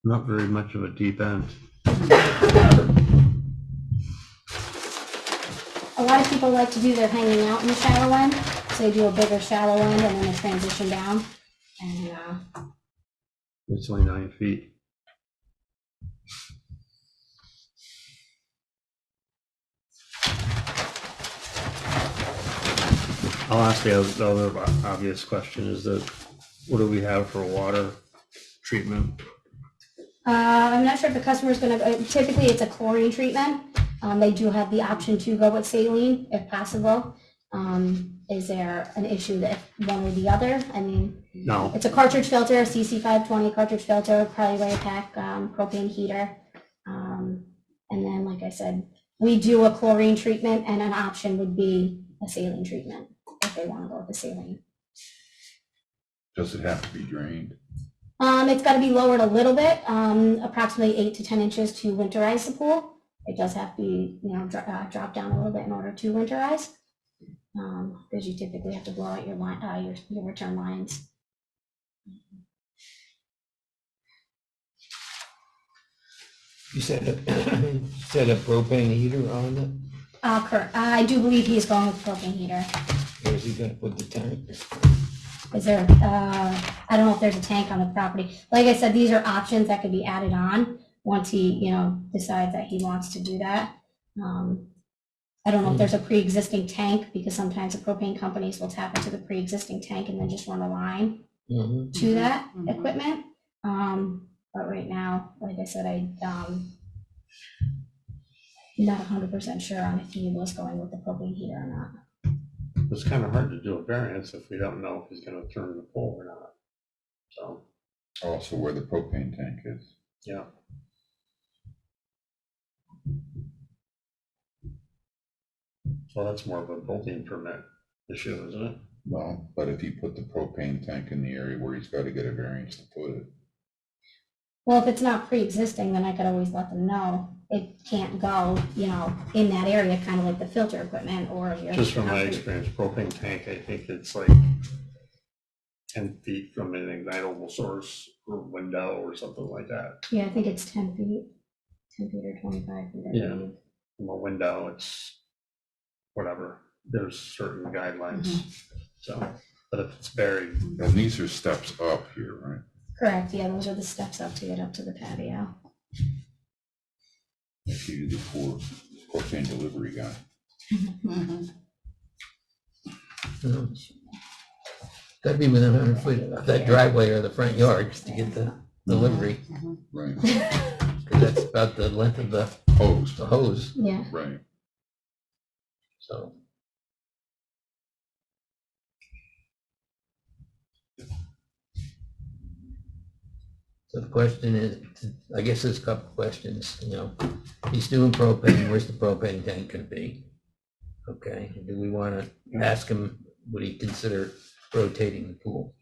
Not very much of a deep end. A lot of people like to do their hanging out in the shallow end, so they do a bigger shallow end and then they transition down. And, It's only 9 feet. I'll ask the other obvious question is that, what do we have for water treatment? I'm not sure if the customer's gonna, typically it's a chlorine treatment. They do have the option to go with saline if possible. Is there an issue that one or the other? I mean, No, it's a cartridge filter, CC520 cartridge filter, probably pack, propane heater. And then, like I said, we do a chlorine treatment and an option would be a saline treatment if they want to go with the saline. Does it have to be drained? It's got to be lowered a little bit, approximately 8 to 10 inches to winterize the pool. It does have to be, drop down a little bit in order to winterize. Because you typically have to blow out your line, your return lines. You said a propane heater on it? Correct. I do believe he's going with propane heater. Where's he gonna put the tank? Is there, I don't know if there's a tank on the property. Like I said, these are options that could be added on once he, decides that he wants to do that. I don't know if there's a pre-existing tank, because sometimes the propane companies will tap into the pre-existing tank and then just run a line to that equipment. But right now, like I said, I'm not 100% sure on if he was going with the propane heater or not. it's kind of hard to do a variance if we don't know if he's gonna turn the pool or not. So, Also where the propane tank is. yeah. So that's more of a building permit issue, isn't it? Well, but if you put the propane tank in the area where he's got to get a variance to put it, Well, if it's not pre-existing, then I could always let them know it can't go, in that area, kind of like the filter equipment or your. Just from my experience, propane tank, I think it's like 10 feet from an ignitable source or window or something like that. Yeah, I think it's 10 feet, 10 feet or 25 feet. I Yeah. believe. From a window, it's whatever. There's certain guidelines. So, but if it's buried, and these are steps up here, right? Correct, yeah, those are the steps up to get up to the patio. If you do the poor propane delivery guy. Got to be within 100 foot of that driveway or the front yard just to get the delivery, Right. because that's about the length of the Hose, hose, Yeah, right. so. So the question is, I guess there's a couple of questions, he's doing propane, where's the propane tank gonna be? Okay, do we wanna ask him, would he consider rotating the pool?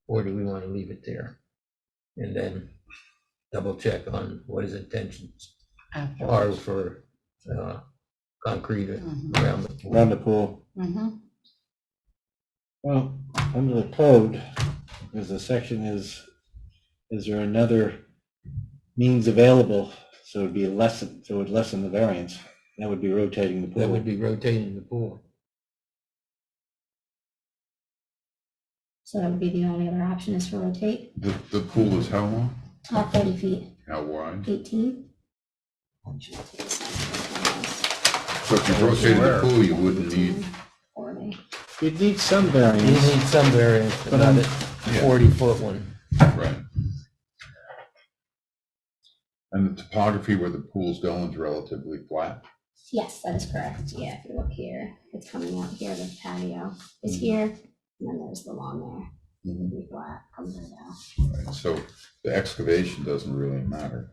Or do we wanna leave it there? And then double check on what his intentions are for, concrete around the pool. Around the pool. Mm-hmm. Well, under the code, there's a section is there another means available? So it would lessen the variance. That would be rotating the pool. That would be rotating the pool. so that would be the only other option is to rotate, The pool is how long? 30 feet, How wide? 18. So if you rotated the pool, you wouldn't need, 40. You'd need some You variance. need some variance, but not a Yeah. 40-foot one. right. And the topography where the pool's going is relatively flat. Yes, that is correct, yeah, if you look here, it's coming out here, the patio is here, and then there's the lawn there, Mhm. be flat, comes right down. Right, so the excavation doesn't really matter.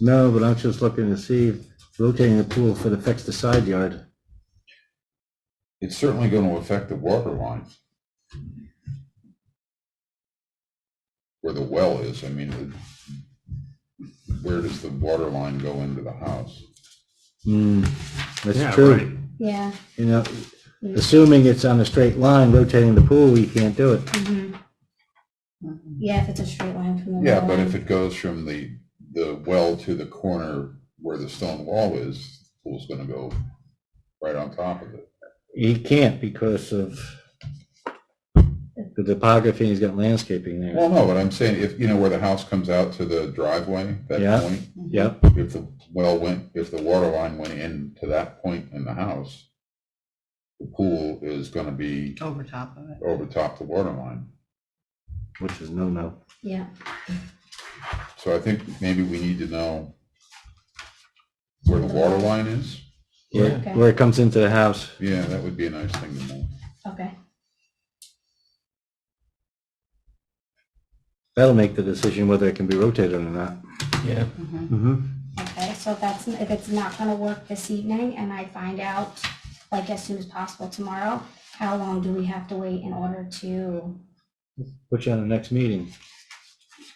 No, but I'm just looking to see if rotating the pool would affect the side yard. It's certainly going to affect the water lines. Where the well is, I mean, where does the water line go into the house? That's yeah, true. right. Yeah. Assuming it's on a straight line, rotating the pool, you can't do it. Mhm. Yeah, if it's a straight line from the. Yeah, well but line. if it goes from the well to the corner where the stone wall is, the pool's going to go right on top of it. He can't because of the topography, he's got landscaping there. Well, no, but I'm saying if, where the house comes out to the driveway, that Yeah. point, Yep, if the water line went into that point in the house, the pool is going to be Over top of it. over top the water line. which is no. Yeah, So I think maybe we need to know where the water line is. Where, Okay. where it comes into the house. Yeah, that would be a nice thing to know. okay, That'll make the decision whether it can be rotated or not. Yeah, okay, so if it's not gonna work this evening and I find out, like, as soon as possible tomorrow, how long do we have to wait in order to, Put you on the next meeting.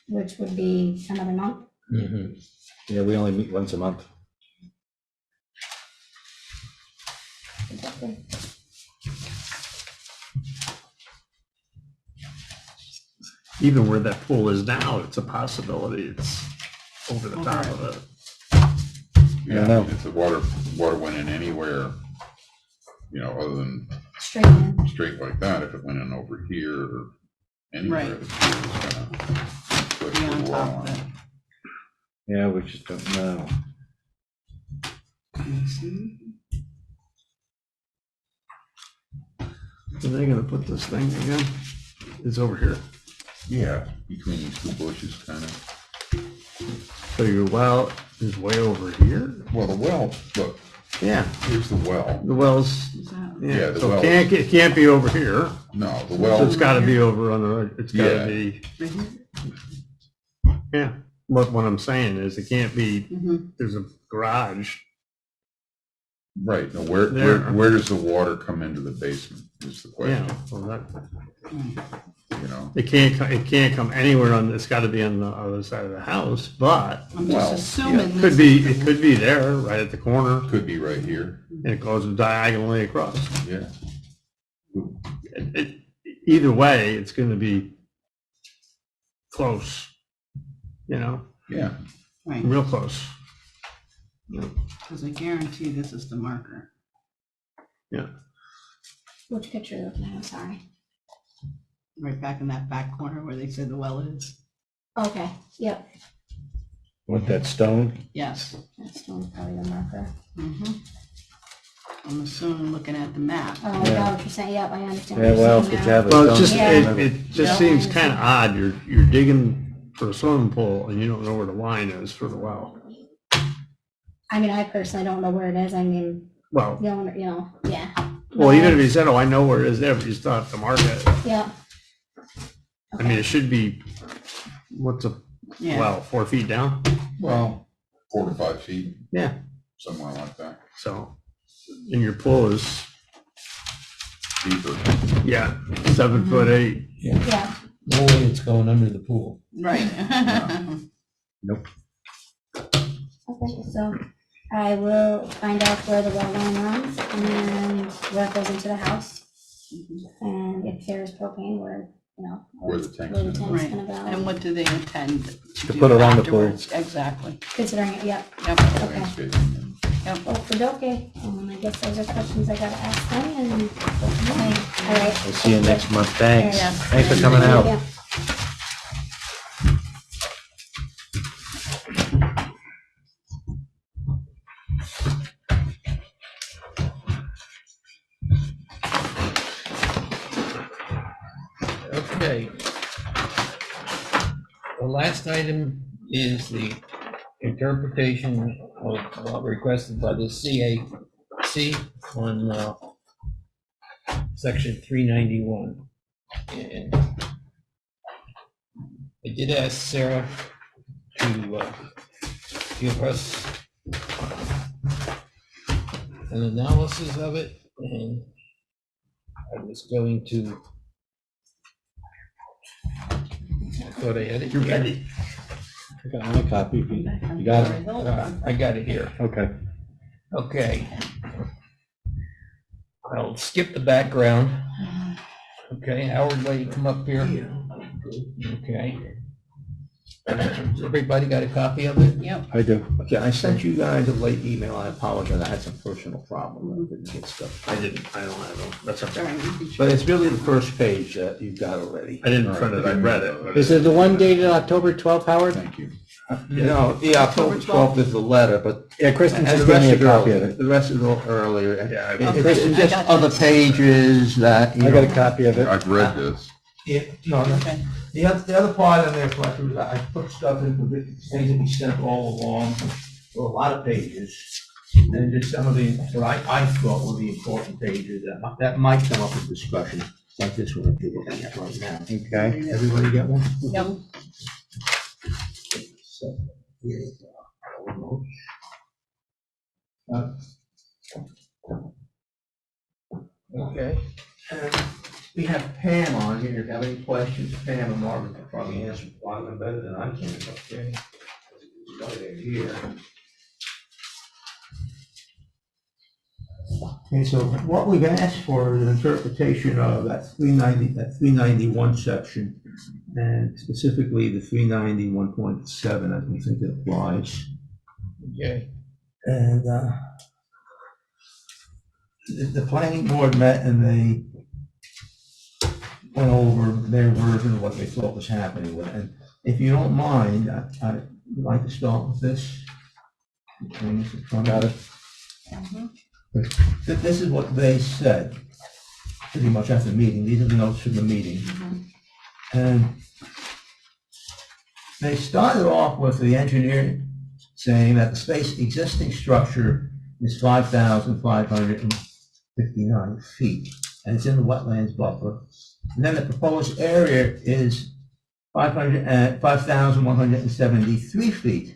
which would be another month? mhm. Yeah, we only meet once a month. Exactly. Even where that pool is now, it's a possibility. It's over the top of it. Yeah, know. if the water went in anywhere, other than Straight in, straight like that, if it went in over here or anywhere, Right. the pool is gonna slip Be to on the top water of line. it. Yeah, we just don't know. Are they gonna put this thing again? It's over here. Yeah, between these two bushes, kind of. So your well is way over here? Well, the well, look, Yeah, Here's the well. the wells, Yeah, yeah, the so wells. it can't be over here. No, the So well, it's gotta be over on the, it's Yeah. gotta be, yeah. What I'm saying is it can't be, there's a garage. right, now There. where does the water come into the basement is the Yeah, question, well, that, you know? it can't come anywhere on, it's gotta be on the other side of the house, but I'm Well, just assuming it this. could be there, right at the corner, Could be right here, and it goes diagonally across. yeah. Either way, it's gonna be close, you know, Yeah, Right, real close. because I guarantee this is the marker. Which picture are you looking at? I'm sorry. Right back in that back corner where they said the well is. Okay, yep, What, that stone? Yes. that's probably the marker. Mhm. I'm assuming, looking at the map. Oh, I got what you're saying, yep, I understand. Yeah, what you're well, saying if you now. have a Well, it's stone. just, Yeah. it just Yeah. seems kind of odd, you're digging for a swimming pool and you don't know where the line is for the well. I mean, I personally don't know where it is, I mean, Well, yeah. well, even if you said, oh, I know where it is there, but you still have to mark it. Yeah. I mean, it should be, what's a, Yeah. well, 4 feet down? well, 4 to 5 feet, Yeah. somewhere like that, So, and your pool is, deeper. yeah, 7'8". Yeah, No way it's going under the pool. Right. okay, so I will find out where the well line runs and where it goes into the house. And if there's propane, where, Where the tank's where the gonna tank's Right. gonna go. And what do they intend to do put around the pool. afterwards? Exactly. Considering it, yep, Yep. okay. Landscaping. Okay, I guess those are questions I gotta ask them and, all right. We'll see you next month. Thanks. Yeah. Thanks for coming out. Yeah. Okay. The last item is the interpretation of what requested by the CAC on section 391. And I did ask Sarah to give us an analysis of it, and I was going to, I thought I had it. You're ready. I got my copy. You got it? I got it here. Okay. Okay. I'll skip the background. Okay, Howard, will you come up here? Okay. Everybody got a copy of it? Yep. I do. Okay, I sent you guys a late email, I apologize, I had some personal problem, I didn't get stuff. I don't have them. That's okay. Sorry. But it's really the first page that you've got already. I didn't print it, I read it. but Is it the one dated October 12th, Howard? Thank you. No, yeah, October 12th is the letter, but Yeah, Kristen and just the gave me rest a is copy of earlier, it. the rest is all earlier. Yeah, It's just I got other this. pages that, you I got a know. copy of it. I've read this. Yeah, no, no. Okay. The other part in there, Fletcher, was I put stuff in, the things that we sent all along, a lot of pages. And just some of the, what I thought were the important pages that might come up in discussion, like this one that you're looking at right now. Okay. Everybody get one? Yep. So, here we go. Okay. And we have Pam on here, if you have any questions, Pam and Marvin can probably answer a lot of them better than I can, okay? Right here. Okay, so what we've asked for is an interpretation of that 391 section, and specifically the 391.7, as we think it applies. Okay. And the planning board met and they went over their version of what they thought was happening with it. And if you don't mind, I'd like to start with this. Got it. This is what they said, pretty much after the meeting. These are the notes from the meeting. And they started off with the engineer saying that the existing structure is 5,559 feet, and it's in the wetlands buffer. And then the proposed area is 5,173 feet.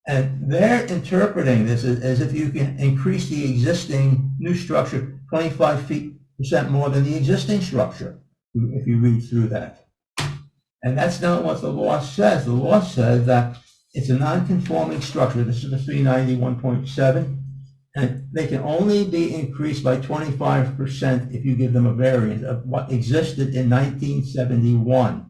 And they're interpreting this as if you can increase the existing new structure 25% more than the existing structure, if you read through that. And that's not what the law says. The law says that it's a non-conforming structure. This is the 391.7, and they can only be increased by 25% if you give them a variance of what existed in 1971.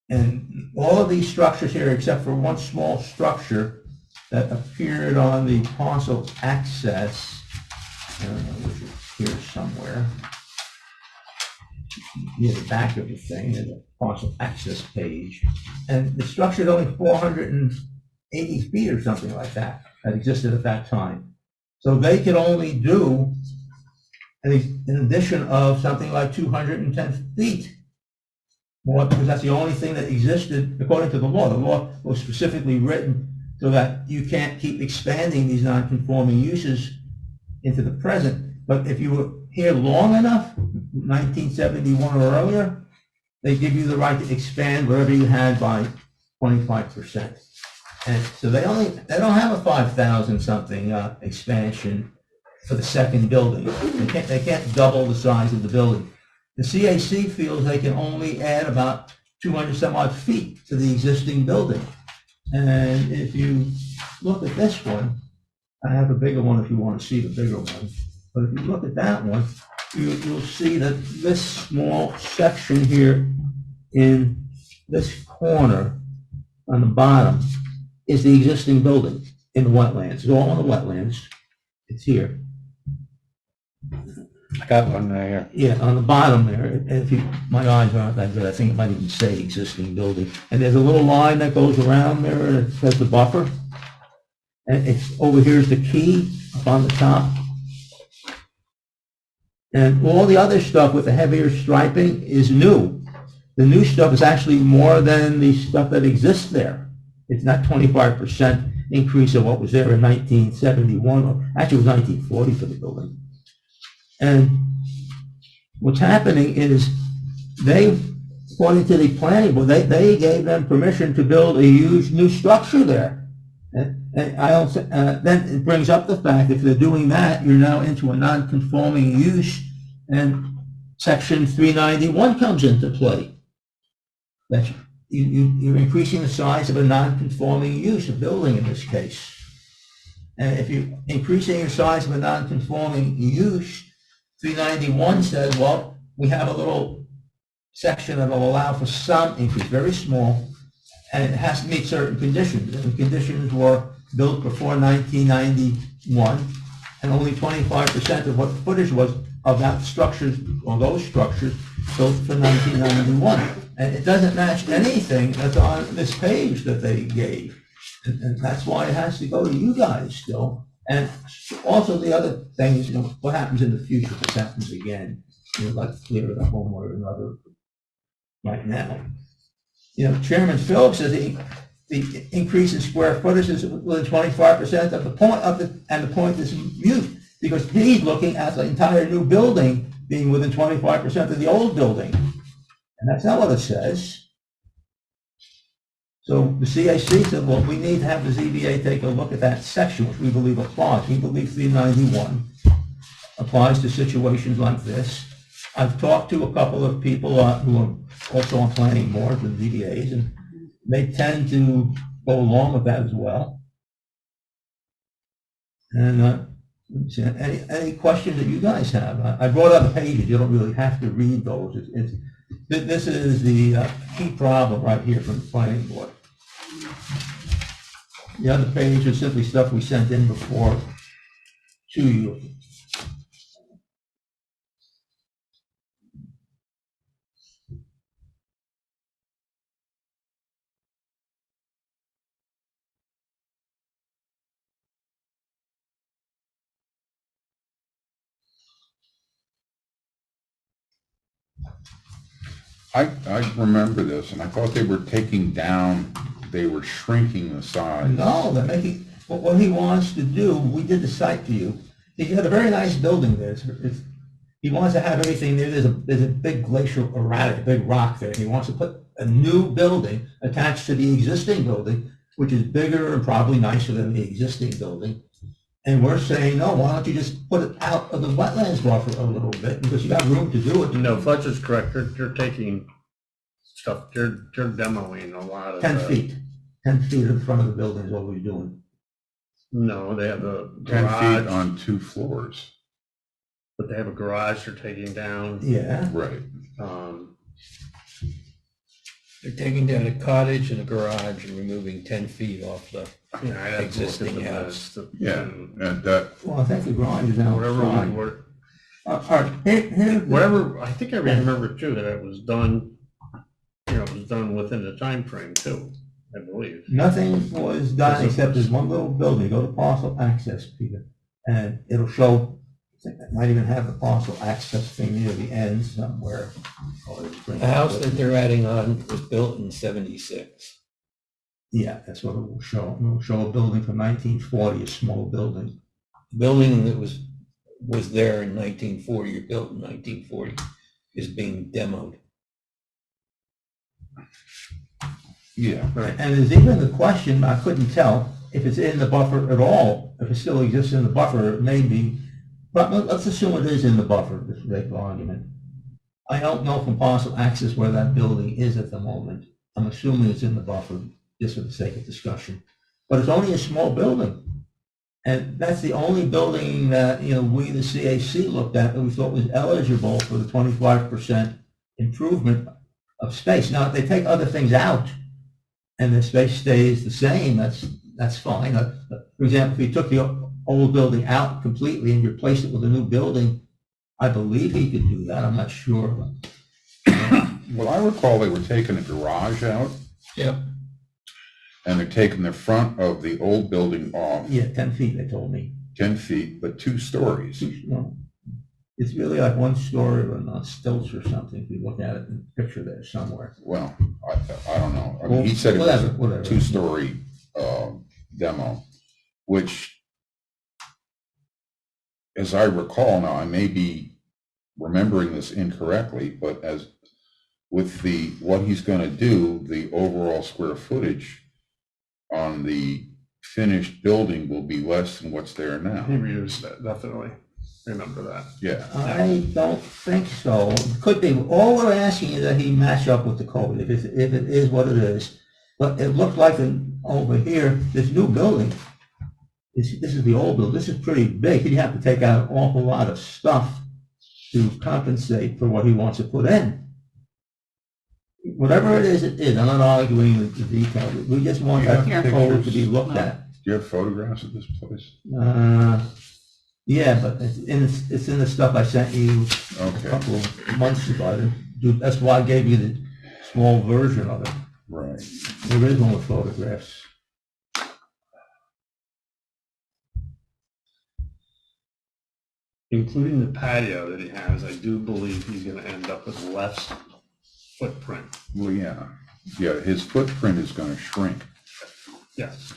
And all of these structures here, except for one small structure that appeared on the parcel access, I don't know, which is here somewhere, near the back of the thing, there's a parcel access page. And the structure is only 480 feet or something like that existed at that time. So they could only do an addition of something like 210 feet. More, because that's the only thing that existed according to the law. The law was specifically written so that you can't keep expanding these non-conforming uses into the present. But if you were here long enough, 1971 or earlier, they give you the right to expand wherever you had by 25%. And so they don't have a 5,000 something expansion for the second building. They can't double the size of the building. The CAC feels they can only add about 200 some odd feet to the existing building. And if you look at this one, I have a bigger one if you want to see the bigger one. But if you look at that one, you'll see that this small section here in this corner on the bottom is the existing building in the wetlands. It's all in the wetlands. It's here. I got one right here. Yeah, on the bottom there, and if you, my eyes aren't that good, I think it might even say existing building. And there's a little line that goes around there that says the buffer. And it's, over here is the key up on the top. And all the other stuff with the heavier striping is new. The new stuff is actually more than the stuff that exists there. It's not 25% increase of what was there in 1971, or actually it was 1940 for the building. And what's happening is they, according to the planning board, they gave them permission to build a huge new structure there. And I also, then it brings up the fact if they're doing that, you're now into a non-conforming use, and section 391 comes into play. That you're increasing the size of a non-conforming use, a building in this case. And if you're increasing the size of a non-conforming use, 391 says, well, we have a little section that will allow for some increase, very small, and it has to meet certain conditions. And the conditions were built before 1991, and only 25% of what the footage was of that structure, or those structures, built for 1991. And it doesn't match anything that's on this page that they gave. And that's why it has to go to you guys still. And also the other thing is, what happens in the future if this happens again? Let's clear it up one way or another right now. Chairman Phillips says the increase in square footage is within 25% of the point and the point is mute, because he's looking at the entire new building being within 25% of the old building. And that's not what it says. So the CAC said, well, we need to have the ZBA take a look at that section, which we believe applies. We believe 391 applies to situations like this. I've talked to a couple of people who are also on planning boards with ZBAs, and they tend to go along with that as well. And any questions that you guys have? I brought up the pages. You don't really have to read those. This is the key problem right here from the planning board. The other page is simply stuff we sent in before to you. I remember this, and I thought they were taking down, they were shrinking the size. No, they're making, what he wants to do, we did the site view. He's got a very nice building there. He wants to have everything there. There's a big glacial erratic, a big rock there. He wants to put a new building attached to the existing building, which is bigger and probably nicer than the existing building. And we're saying, no, why don't you just put it out of the wetlands buffer a little bit, because you got room to do it. No, Fletcher's correct, you're taking stuff, you're demoing a lot of. 10 feet. 10 feet in front of the building is what we're doing. No, they have a 10 feet garage, on 2 floors. but they have a garage they're taking down. Yeah. Right. They're taking down a cottage and a garage and removing 10 feet off the, Yeah, I'd have to look at Existing the house. list. Yeah, and that, Well, I think the garage is out Whatever, front. All right, here's the- whatever, I think I remember too, that it was done, it was done within the time frame too, I believe. Nothing was done except there's one little building, go to parcel access, Peter, and it'll show, it might even have the parcel access thing near the end somewhere. the house that they're adding on was built in 76. Yeah, that's what it will show. It will show a building from 1940, a small building. The building that was there in 1940, or built in 1940, is being demoed. yeah, And there's even the question, I couldn't tell, if it's in the buffer at all, if it still exists in the buffer, it may be, but let's assume it is in the buffer, this sake of argument. I don't know from parcel access where that building is at the moment. I'm assuming it's in the buffer, just for the sake of discussion. But it's only a small building. And that's the only building that, we, the CAC, looked at that we thought was eligible for the 25% improvement of space. Now, if they take other things out and the space stays the same, that's fine. For example, if you took the old building out completely and replaced it with a new building, I believe he could do that. I'm not sure. well, I recall they were taking the garage out, Yep. and they're taking the front of the old building off Yeah, 10 feet, they told me. 10 feet, but 2 stories. No. It's really like one story on stilts or something, if you look at it in the picture there somewhere. Well, I don't know. I mean, he said it was a Whatever. 2-story demo, which, as I recall, now I may be remembering this incorrectly, but as with what he's going to do, the overall square footage on the finished building will be less than what's there now. He reused that, definitely, remember that. Yeah. I don't think so. It could be. All we're asking is that he match up with the code, if it is what it is. But it looked like over here, this new building, this is the old building, this is pretty big. He'd have to take out an awful lot of stuff to compensate for what he wants to put in. Whatever it is, I'm not arguing the detail. We just want that Yeah. code to be looked at. Do you have photographs of this place? Yeah, but it's in the stuff I sent you a Okay, couple of months ago. That's why I gave you the small version of it. right. There is one with photographs. Including the patio that he has, I do believe he's gonna end up with less footprint. Well, yeah. Yeah, his footprint is going to shrink. Yes.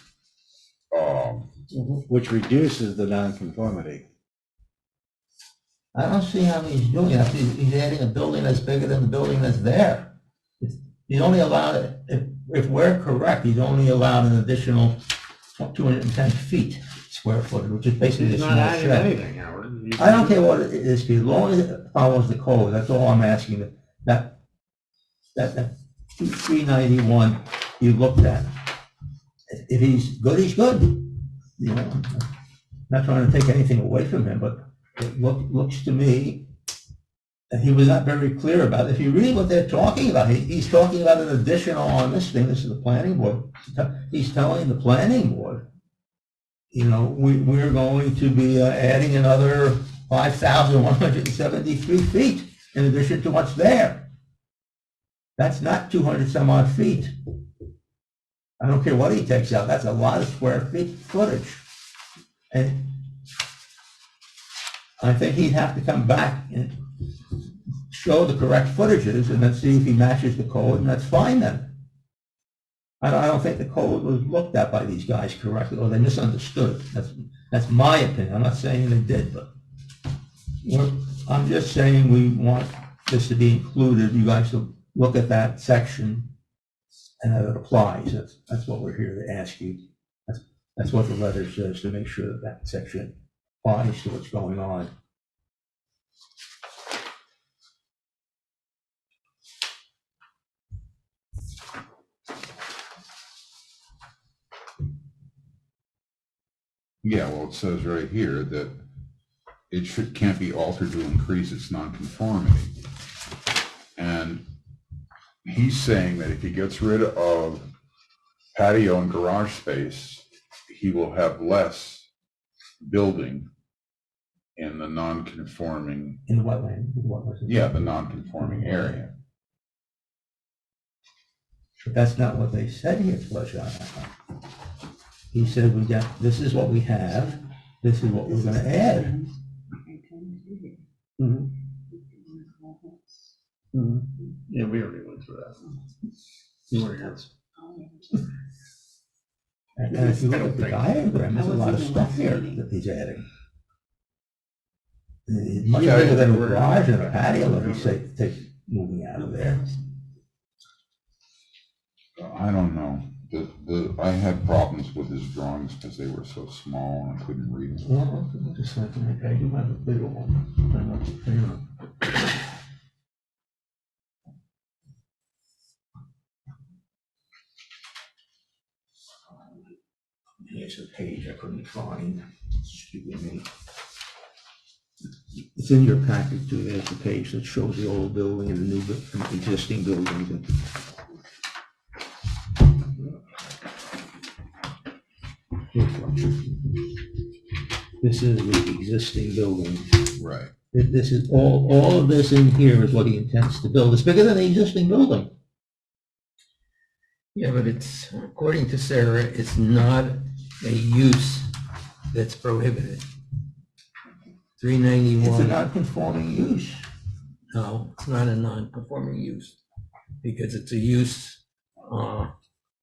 Which reduces the nonconformity. I don't see how he's doing that. He's adding a building that's bigger than the building that's there. He's only allowed, if we're correct, he's only allowed an additional 210 feet square footage, which is basically a He's small not adding shed. anything, Howard. I don't care what it is, Pete, as long as it follows the code, that's all I'm asking. That 391 you looked at. If he's good, he's good. I'm not trying to take anything away from him, but it looks to me that he was not very clear about it. If you read what they're talking about, he's talking about an additional on this thing. This is the planning board. He's telling the planning board, we're going to be adding another 5,173 feet in addition to what's there. That's not 200 some odd feet. I don't care what he takes out. That's a lot of square feet footage. And I think he'd have to come back and show the correct footages and then see if he matches the code, and that's fine then. I don't think the code was looked at by these guys correctly, or they misunderstood it. That's my opinion. I'm not saying they did, but I'm just saying we want this to be included. You guys to look at that section and that it applies. That's what we're here to ask you. That's what the letter says, to make sure that that section applies to what's going on. Yeah, well, it says right here that it can't be altered to increase its nonconformity. And he's saying that if he gets rid of patio and garage space, he will have less building in the non-conforming, In the wetland. yeah, the non-conforming area. But that's not what they said here, Fletcher. He said, this is what we have, this is what we're gonna add. Mhm. Mhm. Yeah, we already went through that. You were here. And if you look at the diagram, there's a lot of stuff here that he's adding. It's much Yeah, bigger than a we're- garage and a patio that we say, take moving out of there. I don't know. I had problems with his drawings because they were so small and I couldn't read them. Well, just like, okay, you have a bigger one. Here's a page I couldn't find. Stupid me. It's in your package too. There's a page that shows the old building and the new, and existing buildings. This is the existing building. Right. This is, all of this in here is what he intends to build. It's bigger than the existing building. Yeah, but it's, according to Sarah, it's not a use that's prohibited. It's a 391, non-conforming use. no, it's not a non-conforming use, because it's a use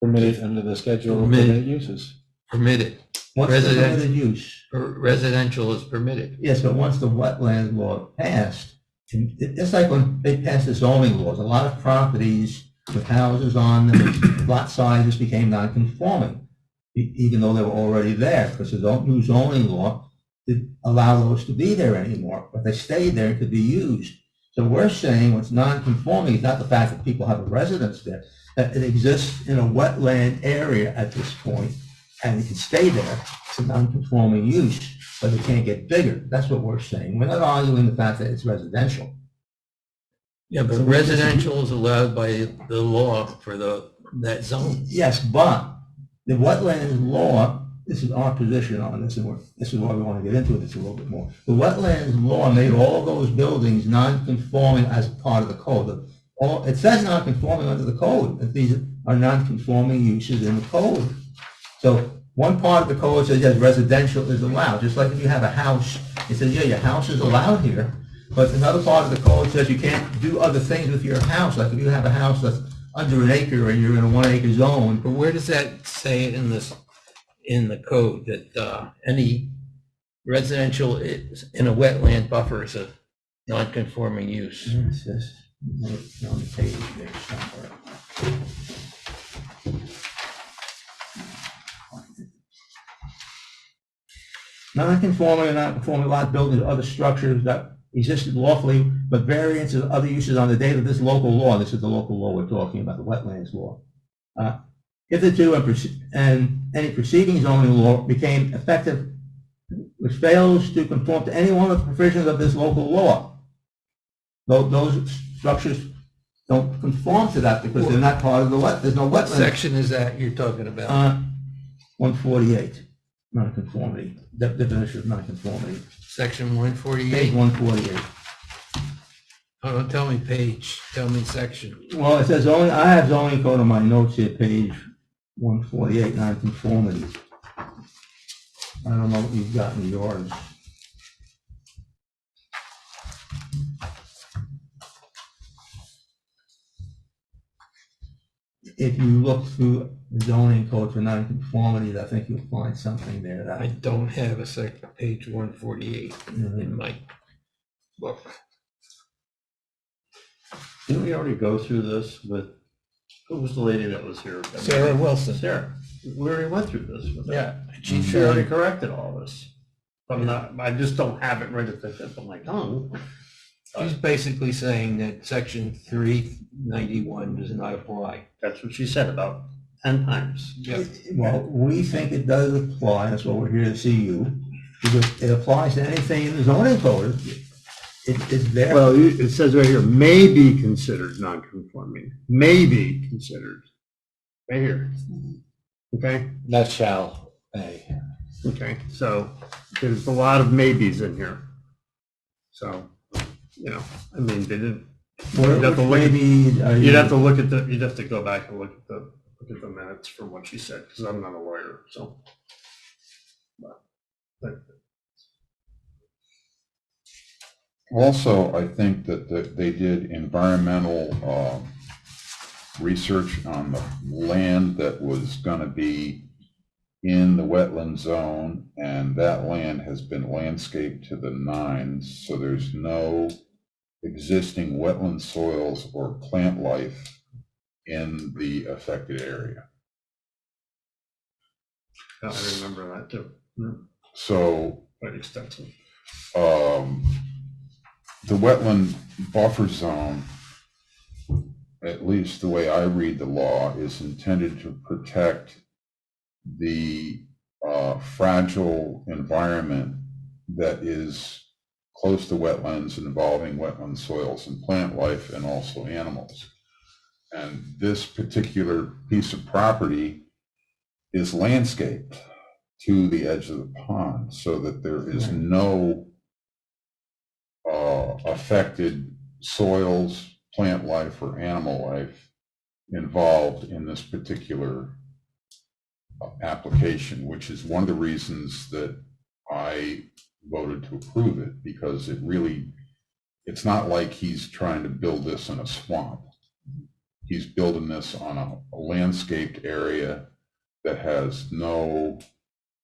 Permitted under the schedule of Permitted. permitted uses. permitted. What's the Resident- permitted use? Residential is permitted. Yes, but once the wetland law passed, it's like when they passed the zoning laws, a lot of properties with houses on them, lot sizes became non-conforming, even though they were already there, because the new zoning law didn't allow those to be there anymore, but they stayed there and could be used. So we're saying what's non-conforming is not the fact that people have a residence there, that it exists in a wetland area at this point, and it can stay there. It's a non-conforming use, but it can't get bigger. That's what we're saying. We're not arguing the fact that it's residential. Yeah, but residential is allowed by the law for that zone. Yes, but the wetlands law, this is our position on this, and this is why we want to get into this a little bit more. The wetlands law made all those buildings non-conforming as part of the code. It says non-conforming under the code, that these are non-conforming uses in the code. So one part of the code says, yes, residential is allowed, just like if you have a house, it says, yeah, your house is allowed here, but another part of the code says you can't do other things with your house, like if you have a house that's under an acre and you're in a 1 acre zone. But where does that say in the code that any residential is in a wetland buffer is a non-conforming use? It's just on the page there somewhere. Non-conforming and non-conforming lot buildings or other structures that existed lawfully, but variances of other uses on the date of this local law, this is the local law we're talking about, the wetlands law. If the two and any preceding zoning law became effective, which fails to conform to any one of the provisions of this local law, those structures don't conform to that because they're not part of the there's no What wetland. section is that you're talking about? 148, non-conformity, definition of non-conformity. Section Page 148? 148. Oh, don't tell me page, tell me section. Well, it says only, I have zoning code on my notes here, page 148, non-conformity. I don't know what you've got in yours. if you look through the zoning code for nonconformities, I think you'll find something there I that. don't have a second, page 148 in my book. Didn't we already go through this with, who was the lady that was here? Sarah Wilson. Sarah, we already went through this with her. Yeah, She already corrected all this. I just don't have it right at the tip of my tongue. she's basically saying that section 391 does not apply. That's what she said about 10 times. Yep. Well, we think it does apply, that's why we're here to see you, because it applies to anything in the zoning code. It's there. Well, it says right here, may be considered non-conforming, may be considered, right here. Okay, That shall, may. okay, so there's a lot of maybes in here. So, you know, I mean, they didn't, you'd have to look at- you'd have to look at the, you'd have to go back and look at the minutes for what she said, because I'm not a lawyer, so. But Also, I think that they did environmental research on the land that was going to be in the wetland zone, and that land has been landscaped to the nines, so there's no existing wetland soils or plant life in the affected area. I remember that too, So quite extensive. the wetland buffer zone, at least the way I read the law, is intended to protect the fragile environment that is close to wetlands, involving wetland soils and plant life and also animals. And this particular piece of property is landscaped to the edge of the pond so that there is no affected soils, plant life, or animal life involved in this particular application, which is one of the reasons that I voted to approve it, because it's not like he's trying to build this in a swamp. He's building this on a landscaped area that has no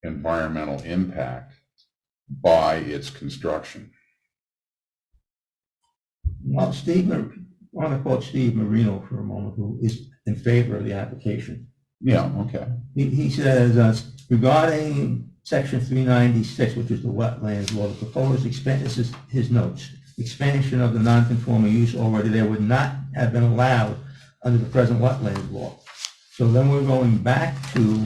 environmental impact by its construction. Well, I want to quote Steve Marino for a moment, who is in favor of the application. Yeah, okay. He says, regarding section 396, which is the wetlands law, the proposed this is his notes, expansion of the non-conforming use already there would not have been allowed under the present wetlands law. So then we're going back to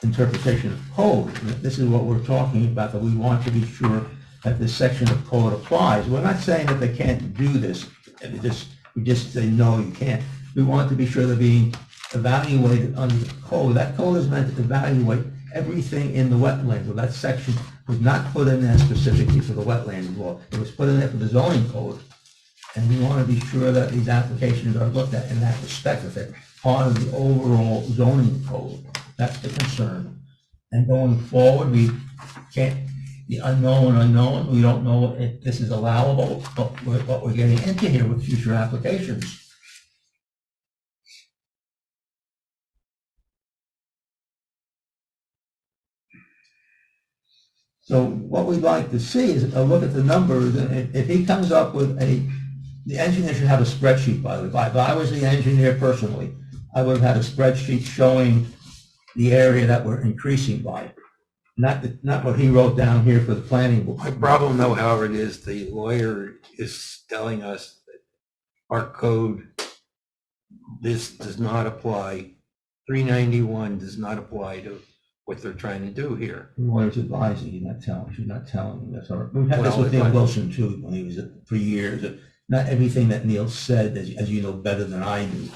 interpretation of code. This is what we're talking about, that we want to be sure that this section of code applies. We're not saying that they can't do this. We just say, no, you can't. We want to be sure they're being evaluated under the code. That code is meant to evaluate everything in the wetlands. Well, that section was not put in there specifically for the wetlands law. It was put in there for the zoning code. And we want to be sure that these applications are looked at in that respect, that they're part of the overall zoning code. That's the concern. And going forward, we can't, the unknown, we don't know if this is allowable, but what we're getting into here with future applications. So what we'd like to see is a look at the numbers, and if he comes up with the engineer should have a spreadsheet, by the way. If I was the engineer personally, I would have had a spreadsheet showing the area that we're increasing by. Not what he wrote down here for the planning board. My problem, though, Howard, is the lawyer is telling us that our code, this does not apply, 391 does not apply to what they're trying to do here. The lawyer's advising you, not telling, she's not telling you, that's all right. We've had this with Neil Wilson too, when he was for years. Not everything that Neil said, as you know better than I do,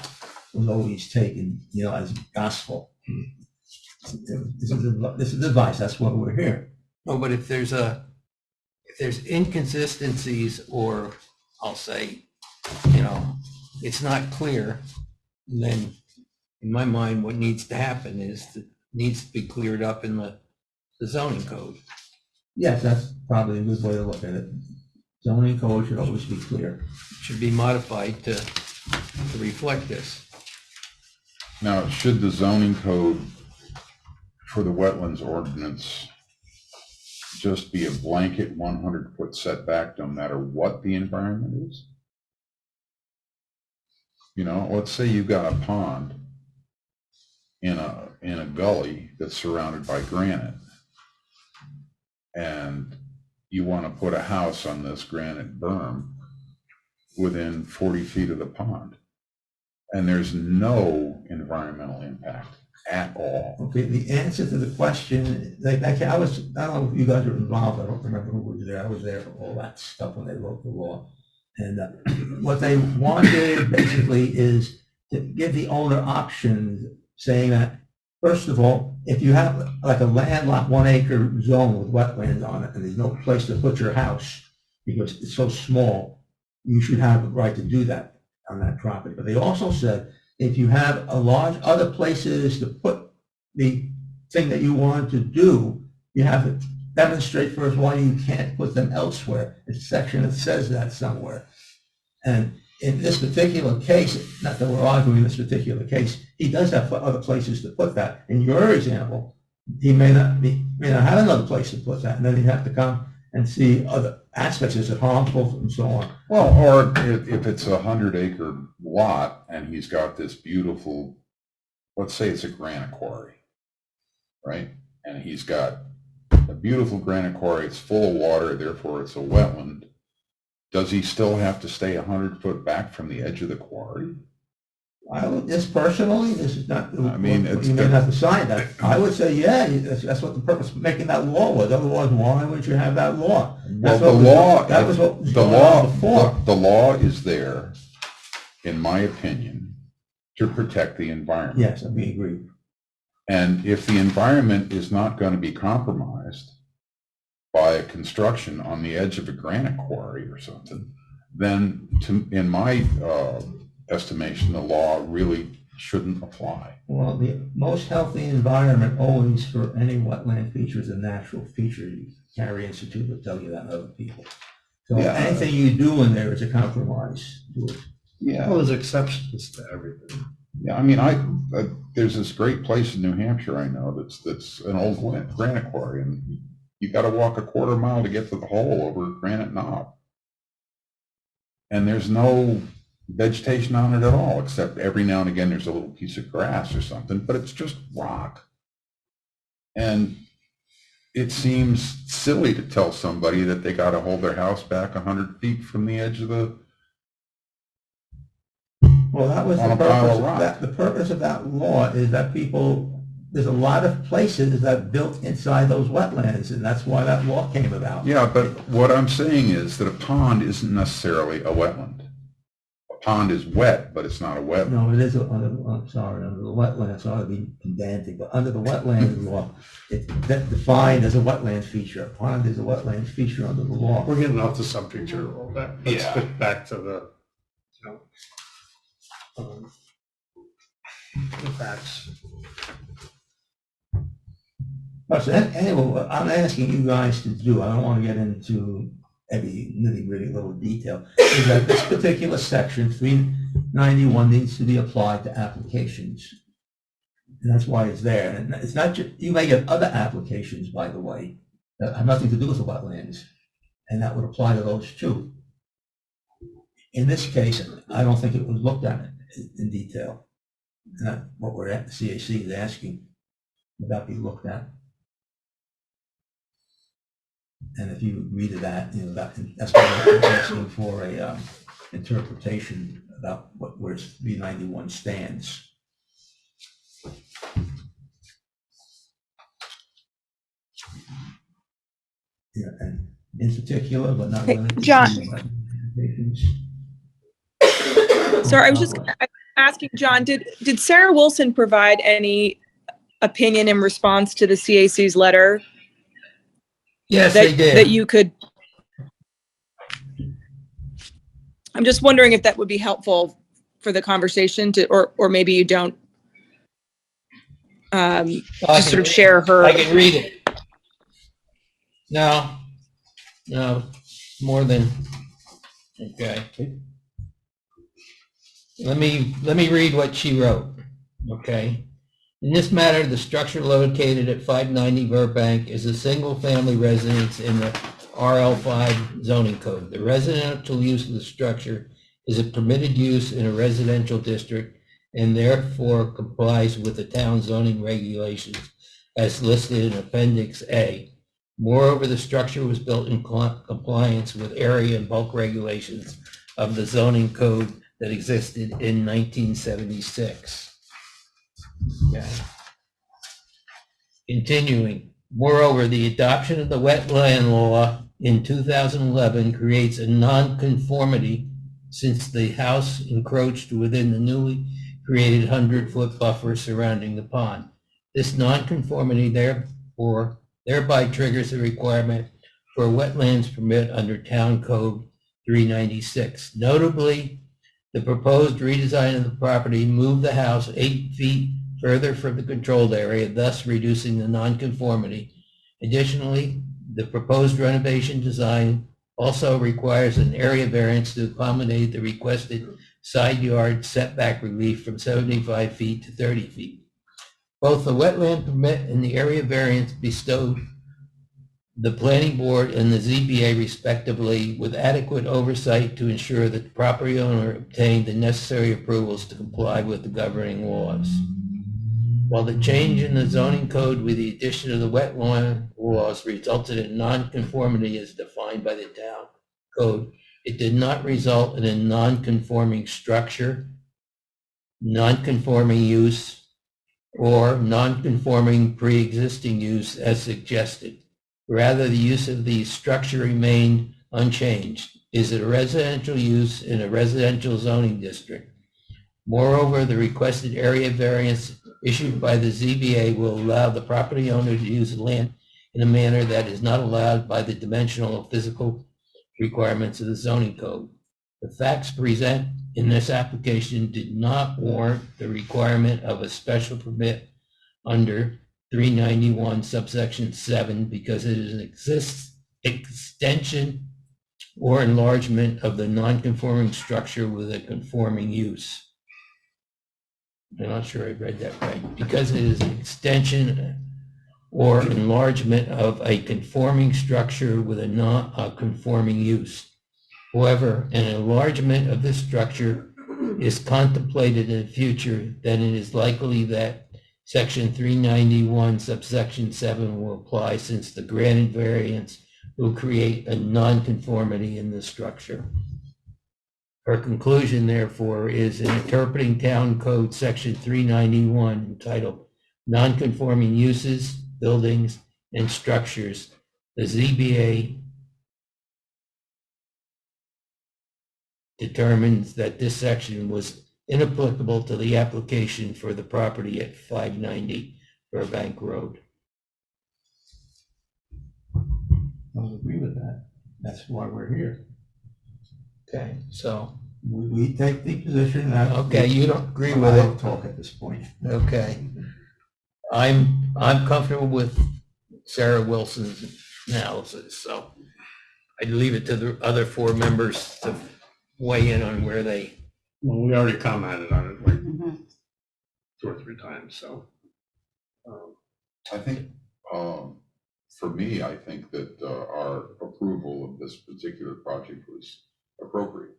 was always taken, as gospel. This is advice, that's why we're here. No, but if there's inconsistencies, or I'll say, it's not clear, then in my mind, what needs to happen is it needs to be cleared up in the zoning code. Yes, that's probably a good way to look at it. Zoning code should always be clear. Should be modified to reflect this. Now, should the zoning code for the wetlands ordinance just be a blanket 100-foot setback no matter what the environment is? You know, let's say you've got a pond in a gully that's surrounded by granite, and you want to put a house on this granite berm within 40 feet of the pond, and there's no environmental impact at all. Okay, the answer to the question, I don't know if you guys were involved, I don't remember who was there, I was there for all that stuff when they wrote the law. And what they wanted basically is to give the owner options, saying that, first of all, if you have like a landlocked 1 acre zone with wetlands on it and there's no place to put your house because it's so small, you should have the right to do that on that property. But they also said, if you have a large other places to put the thing that you want to do, you have to demonstrate first why you can't put them elsewhere. It's a section that says that somewhere. And in this particular case, not that we're arguing this particular case, he does have other places to put that. In your example, he may not have another place to put that, and then he'd have to come and see other aspects. Is it harmful and so on? Well, or if it's a 100-acre lot and he's got this beautiful, let's say it's a granite quarry, right? And he's got a beautiful granite quarry, it's full of water, therefore it's a wetland. Does he still have to stay 100 foot back from the edge of the quarry? I would, this personally, this is not, I mean, it's you may good. not decide that. I would say, yeah, that's what the purpose of making that law was. Otherwise, why would you have that law? Well, That was what was the going law, on before. the law is there, in my opinion, to protect the environment. Yes, we agree. And if the environment is not going to be compromised by a construction on the edge of a granite quarry or something, then in my estimation, the law really shouldn't apply. Well, the most healthy environment always for any wetland feature is a natural feature. Cary Institute will tell you that, and other people. So Yeah. anything you do in there is a compromise. Yeah. Well, there's exceptions to everything. Yeah, I mean, there's this great place in New Hampshire I know that's an old granite quarry, and you got to walk a quarter mile to get to the hole over Granite Knob. And there's no vegetation on it at all, except every now and again there's a little piece of grass or something, but it's just rock. And it seems silly to tell somebody that they got to hold their house back 100 feet from the edge of the. Well, that was On the a pile purpose of of rock. that. The purpose of that law is that there's a lot of places that built inside those wetlands, and that's why that law came about. Yeah, but what I'm saying is that a pond isn't necessarily a wetland. A pond is wet, but it's not a wetland. No, it is, I'm sorry, under the wetlands, I ought to be pedantic, but under the wetland law, it's defined as a wetland feature. A pond is a wetland feature under the law. We're getting off the subject here a little bit. Let's Yeah. get back to the facts. So anyway, what I'm asking you guys to do, I don't want to get into every nitty-gritty little detail, is that this particular section, 391, needs to be applied to applications. And that's why it's there. And it's not just, you may get other applications, by the way, that have nothing to do with the wetlands, and that would apply to those too. In this case, I don't think it was looked at in detail. And that's what we're at, the CAC is asking, would that be looked at? And if you agree to that, that's why we're asking for a interpretation about where 391 stands. Yeah, and in particular, but not Hey, limited to. John. applications. Sorry, I was just asking, John, did Sarah Wilson provide any opinion in response to the CAC's letter? Yes, that, they did. that you could. I'm just wondering if that would be helpful for the conversation to, or maybe you don't just sort of share her. I can read it. No, more than, okay. Let me read what she wrote. Okay. In this matter, the structure located at 590 Burbank is a single-family residence in the RL5 zoning code. The residential use of the structure is a permitted use in a residential district and therefore complies with the town zoning regulations as listed in Appendix A. Moreover, the structure was built in compliance with area and bulk regulations of the zoning code that existed in 1976. Okay. Continuing. Moreover, the adoption of the wetland law in 2011 creates a nonconformity since the house encroached within the newly created 100-foot buffer surrounding the pond. This nonconformity thereby triggers a requirement for a wetlands permit under Town Code 396. Notably, the proposed redesign of the property moved the house 8 feet further from the controlled area, thus reducing the nonconformity. Additionally, the proposed renovation design also requires an area variance to accommodate the requested side yard setback relief from 75 feet to 30 feet. Both the wetland permit and the area variance bestowed the planning board and the ZBA respectively with adequate oversight to ensure that the property owner obtained the necessary approvals to comply with the governing laws. While the change in the zoning code with the addition of the wetland laws resulted in nonconformity as defined by the town code, it did not result in a nonconforming structure, nonconforming use, or nonconforming pre-existing use as suggested. Rather, the use of the structure remained unchanged. Is it a residential use in a residential zoning district? Moreover, the requested area variance issued by the ZBA will allow the property owner to use the land in a manner that is not allowed by the dimensional or physical requirements of the zoning code. The facts present in this application did not warrant the requirement of a special permit under 391 subsection 7 because it is an extension or enlargement of the non-conforming structure with a conforming use. I'm not sure I read that right. Because it is an extension or enlargement of a conforming structure with a non-conforming use. However, an enlargement of this structure is contemplated in the future, then it is likely that Section 391 subsection 7 will apply since the granted variance will create a nonconformity in the structure. Her conclusion, therefore, is in interpreting Town Code Section 391 entitled Nonconforming Uses, Buildings, and Structures, the ZBA determines that this section was inapplicable to the application for the property at 590 Burbank Road. I'll agree with that. That's why we're here. Okay, so, We take the position that. okay, you don't agree with I it. don't talk at this point. Okay. I'm comfortable with Sarah Wilson's analysis, so I'd leave it to the other 4 members to weigh in on where they. Well, we already commented on it like Mhm. 2 or 3 times, so. I think, for me, I think that our approval of this particular project was appropriate.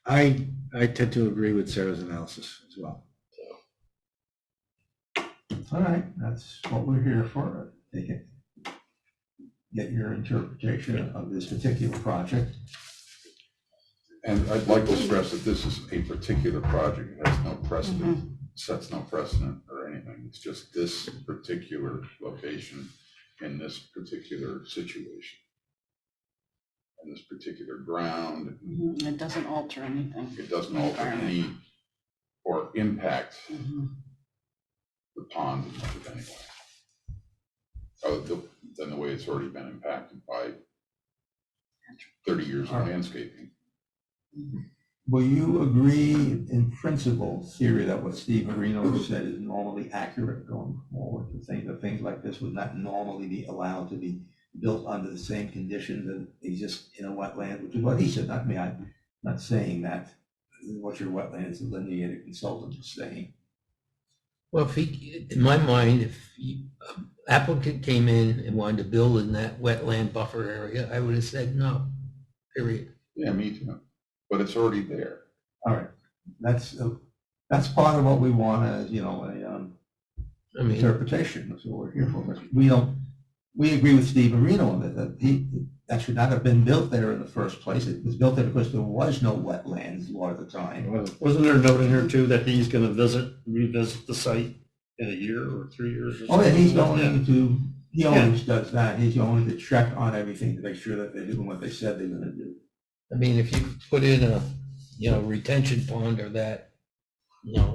I tend to agree with Sarah's analysis as well. All right, that's what we're here for. Take it. Get your interpretation of this particular project. And I'd like to stress that this is a particular project. It has no precedent, sets no precedent or anything. It's just this particular location in this particular situation. And this particular ground, Mhm. It doesn't alter anything. it doesn't alter any or impact the pond in much of any way. Than the way it's already been impacted by 30 years of landscaping. Will you agree in principle, theory, that what Steve Marino said is normally accurate going forward? The things like this would not normally be allowed to be built under the same conditions that exist in a wetland, which is what he said, not me. I'm not saying that what your wetlands delineated consultant is saying. Well, if he, in my mind, if applicant came in and wanted to build in that wetland buffer area, I would have said no, period. Yeah, me too. But it's already there. All right, that's part of what we want as, I mean, interpretation. That's what we're here for. But we agree with Steve Marino on that should not have been built there in the first place. It was built there because there was no wetlands a lot of the time. Wasn't there a note in here too that he's gonna revisit the site in a year or 3 years or something? Oh, yeah, he's going to, he always does that. He's going to check on everything to make sure that they're doing what they said they're gonna do. I mean, if you put in a, retention pond or that,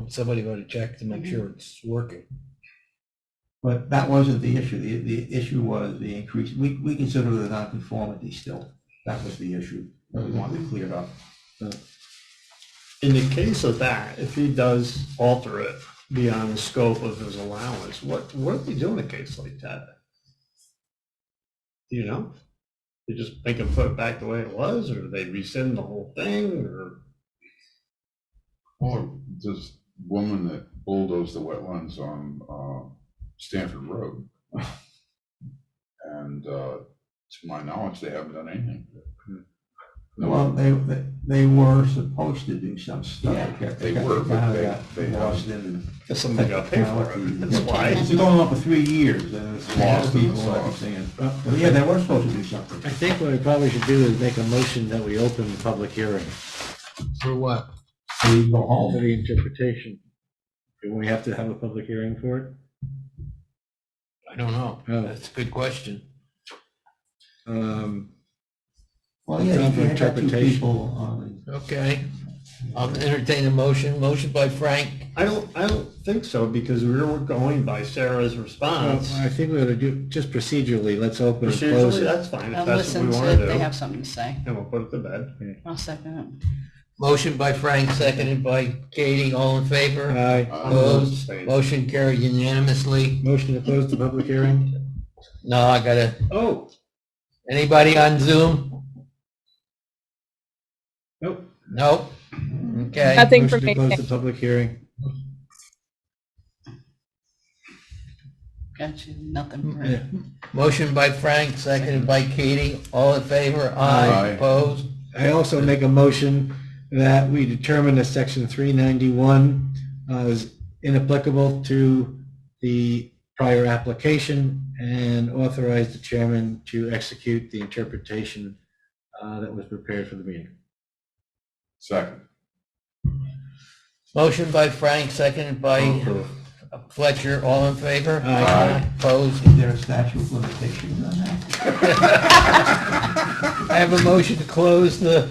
somebody ought to check to make sure it's working. But that wasn't the issue. The issue was the increase. We consider the nonconformity still. That was the issue that we wanted cleared up. In the case of that, if he does alter it beyond the scope of his allowance, what do they do in a case like that? Do you know? They just make him put it back the way it was, or they rescind the whole thing, or? Or this woman that bulldozed the wetlands on Stanford Road. And to my knowledge, they haven't done anything. No. Well, they were supposed to do some stuff. Yeah, they were, but they lost in Because somebody got paid for it, that's why. It's been going on for 3 years, and it's lost people and everything. But yeah, they were supposed to do something. I think what we probably should do is make a motion that we open the public hearing For what? We go for home. the interpretation. Do we have to have a public hearing for it? I don't know. Oh. That's a good question. Well, yeah, Time for you had got two interpretation. people on. Okay. I'll entertain a motion. Motion by Frank. I don't think so, because we were going by Sarah's Well, response. I think we ought to do, just procedurally, let's open and close Procedurally, it. that's fine, if I'll that's what listen we to want if to they do, have something to say. and we'll put it to bed. I'll second it. Motion by Frank, seconded by Katie. All in favor? Aye. Opposed? Abstain. Motion carried unanimously. Motion to close the public hearing? No, I gotta, Oh, anybody on Zoom? Nope. Nope. Okay. Nothing for Motion me. to close the public hearing? Got you, nothing. Yeah. Motion by Frank, seconded by Katie. All in favor? Aye. Aye. Opposed? I also make a motion that we determine that section 391 is inapplicable to the prior application and authorize the chairman to execute the interpretation that was prepared for the meeting. Second. Motion by Frank, seconded by Fletcher. All in favor? Aye. Opposed? Is there a statute of limitations on that? I have a motion to close the,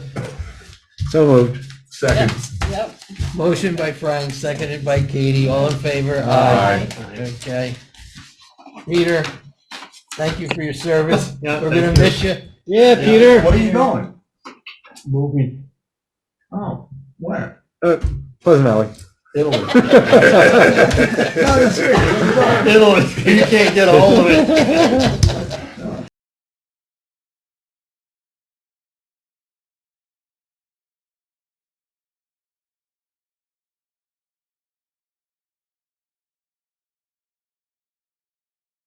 So moved. Second. Yep. motion by Frank, seconded by Katie. All in favor? Aye. Okay. Peter, thank you for your service. Yeah, We're thank gonna you. miss you. Yeah, Peter. Where are you going? Moving. Oh, where? Pleasant Valley. Italy. Italy, you can't get a hold of it.